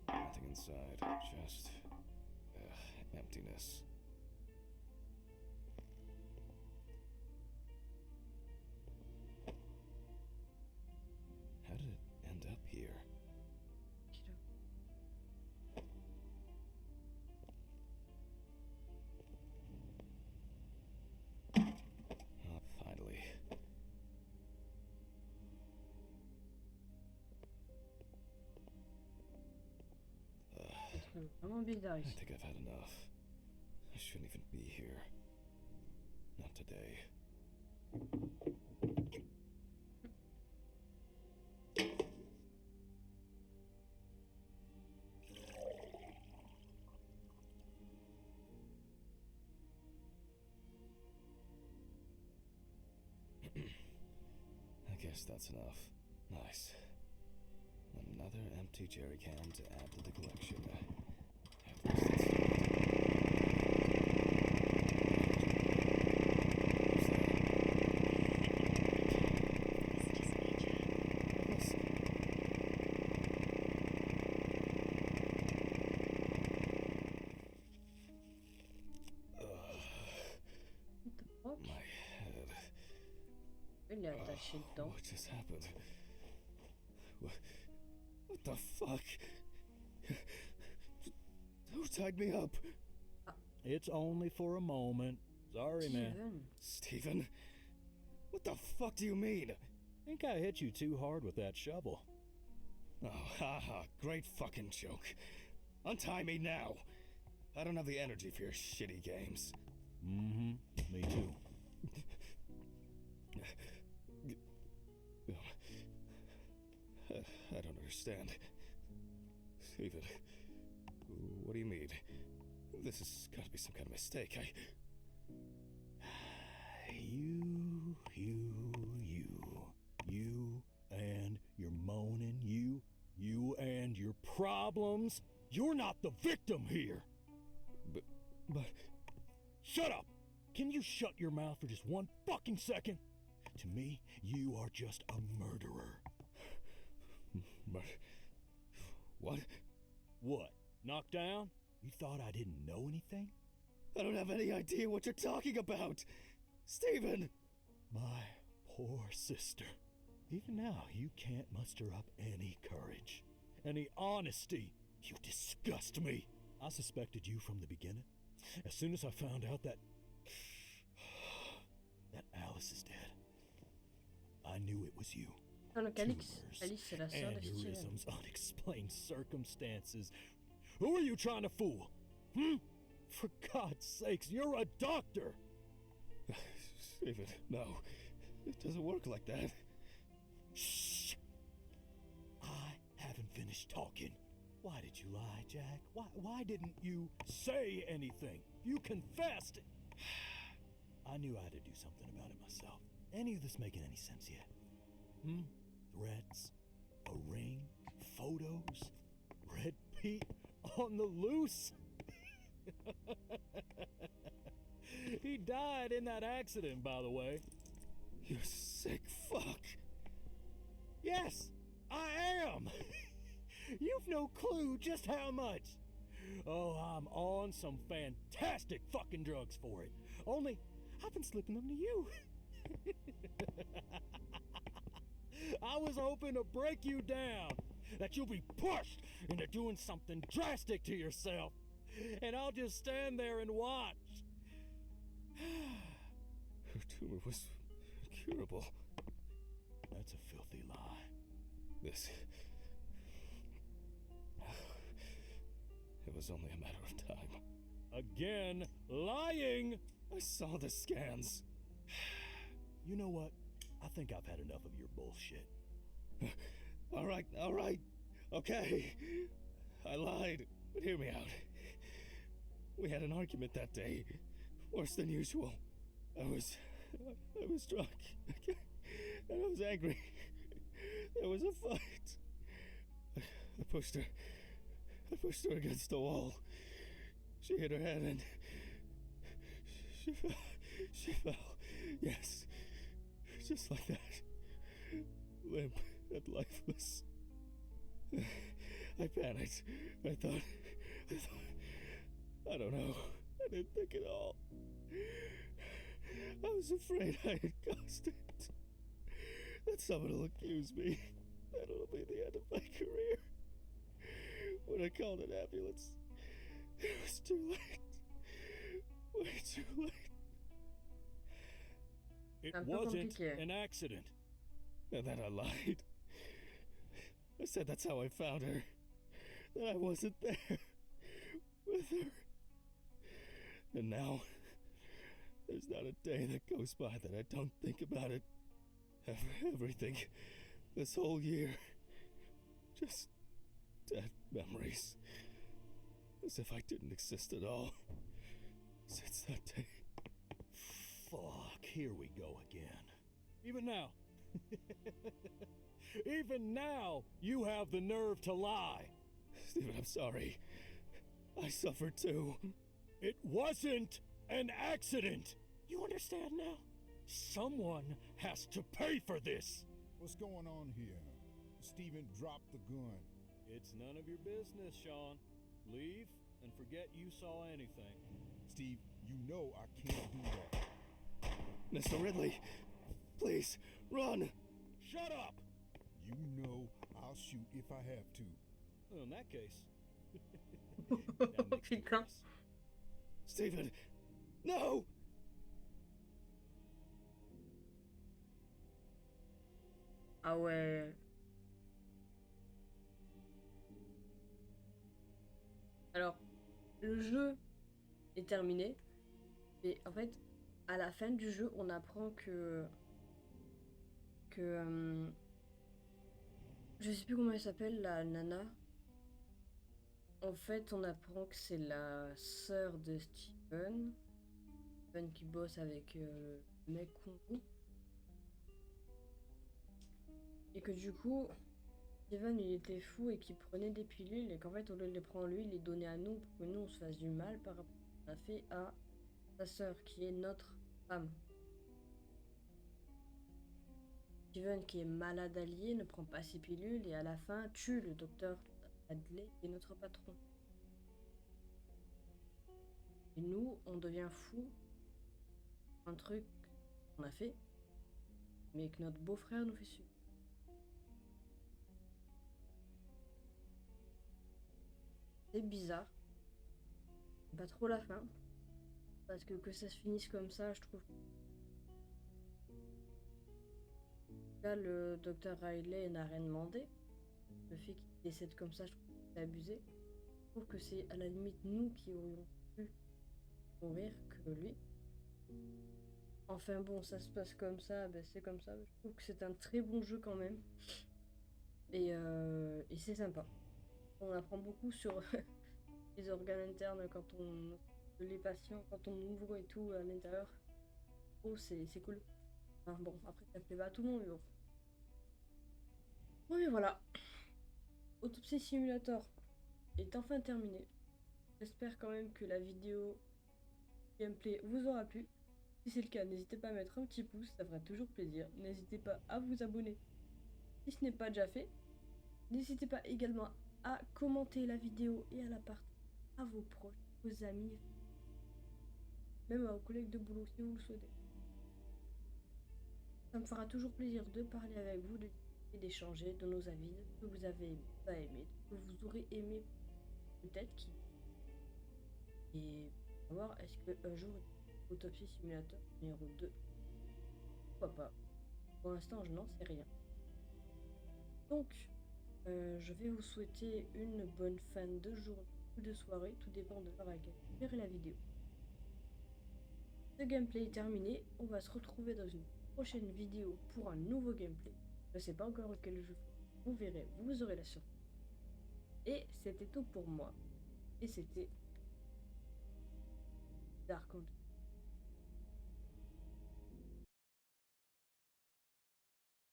Nothing inside, just emptiness. How did it end up here? Oh, finally. C'est vraiment bizarre I ici. think I've had enough. I shouldn't even be here. Not today. I guess that's enough. Nice. Another empty jerry can to add to the collection. At least it's... What the fuck? My head. Il est attaché dedans. What just happened? What the fuck? Who tied me up? It's only for a moment. Sorry, man. Steven? What the fuck do you mean? Think I hit you too hard with that shovel. Oh, haha, great fucking joke. Untie me now. I don't have the energy for your shitty games. Mm-hmm. Me too. I don't understand. Steven, what do you mean? This has got to be some kind of mistake. You and your moaning, you and your problems. You're not the victim here. But... Shut up! Can you shut your mouth for just one fucking second? To me, you are just a murderer. What? What? Knocked down? You thought I didn't know anything? I don't have any idea what you're talking about! Steven! My poor sister. Even now, you can't muster up any courage, any honesty. You disgust me. I suspected you from the beginning. As soon as I found out that Alice is dead, I knew it was you. Ah non, Alice, c'est la sœur de Steven. Aneurysms, unexplained circumstances. Who are you trying to fool? For God's sakes, you're a doctor! Steven, no. It doesn't work like that. Shh! I haven't finished talking. Why did you lie, Jack? Why didn't you say anything? You confessed! I knew I had to do something about it myself. Any of this making any sense yet? Threats, a ring, photos, Red Pete on the loose. He died in that accident, by the way. You sick fuck. Yes, I am. You've no clue just how much. Oh, I'm on some fantastic fucking drugs for it. Only, I've been slipping them to you. I was hoping to break you down, that you'll be pushed into doing something drastic to yourself, and I'll just stand there and watch. Her tumor was curable. That's a filthy lie. This... It was only a matter of time. Again, lying! I saw the scans. You know what? I think I've had enough of your bullshit. All right. Okay. I lied, but hear me out. We had an argument that day. Worse than usual. I was drunk. And I was angry. There was a fight. I pushed her against the wall. She hit her head and she fell. Yes. Just like that. Limp and lifeless. I panicked. I thought, I don't know. I didn't think at all. I was afraid I had caused it. That someone will accuse me. That it'll be the end of my career. When I called an ambulance, it was too late. Way too late. It Un peu wasn't compliqué. an accident. And then I lied. I said that's how I found her. That I wasn't there with her. And now, there's not a day that goes by that I don't think about it. Everything. This whole year. Just dead memories. As if I didn't exist at all. Since that day. Fuck, here we go again. Even now. Even now, you have the nerve to lie. Stephen, I'm sorry. I suffered too. It wasn't an accident. You understand now? Someone has to pay for this. What's going on here? Stephen dropped the gun. It's none of your business, Sean. Leave and forget you saw anything. Steve, you know I can't do that. Mr. Ridley, please, run! Shut up! You know I'll shoot if I have to. Well, in that case. Oh that makes two putain. of us. Stephen, no! Ah ouais. Alors, le jeu est terminé. Et en fait, à la fin du jeu, on apprend que je sais plus comment elle s'appelle, la nana. En fait, on apprend que c'est la sœur de Steven. Steven qui bosse avec le mec Congo. Et que du coup, Steven il était fou et qu'il prenait des pilules et qu'en fait, au lieu de les prendre lui, il les donnait à nous pour que nous on se fasse du mal par rapport à ce qu'on a fait à sa sœur qui est notre femme. Steven qui est malade allié ne prend pas ses pilules et à la fin tue le docteur Adley qui est notre patron. Et nous, on devient fou. Un truc qu'on a fait, mais que notre beau-frère nous fait subir. C'est bizarre. Pas trop la fin. Parce que ça se finisse comme ça, je trouve. Là, le docteur Riley n'a rien demandé. Le fait qu'il décède comme ça, je trouve que c'est abusé. Je trouve que c'est à la limite nous qui aurions pu mourir que lui. Enfin bon, ça se passe comme ça, ben c'est comme ça. Je trouve que c'est un très bon jeu quand même. Et c'est sympa. On apprend beaucoup sur les organes internes quand on... les patients, quand on ouvre et tout à l'intérieur. Oh, c'est cool. Enfin bon, après ça plaît pas à tout le monde, mais bon. Oui, voilà. Autopsy Simulator est enfin terminé. J'espère quand même que la vidéo gameplay vous aura plu. Si c'est le cas, n'hésitez pas à mettre un petit pouce, ça fera toujours plaisir. N'hésitez pas à vous abonner si ce n'est pas déjà fait. N'hésitez pas également à commenter la vidéo et à la partager à vos proches, vos amis, même à vos collègues de boulot si vous le souhaitez. Ça me fera toujours plaisir de parler avec vous, de discuter, d'échanger de nos avis, de ce que vous avez aimé, pas aimé, de ce que vous aurez aimé peut-être qui. Et savoir est-ce qu'un jour Autopsy Simulator numéro 2. Pourquoi pas? Pour l'instant, je n'en sais rien. Donc, je vais vous souhaiter une bonne fin de journée, ou de soirée, tout dépend de l'heure à laquelle vous verrez la vidéo. Ce gameplay est terminé, on va se retrouver dans une prochaine vidéo pour un nouveau gameplay. Je ne sais pas encore lequel je ferai, vous verrez, vous aurez la surprise. Et c'était tout pour moi, et c'était Dark Angel.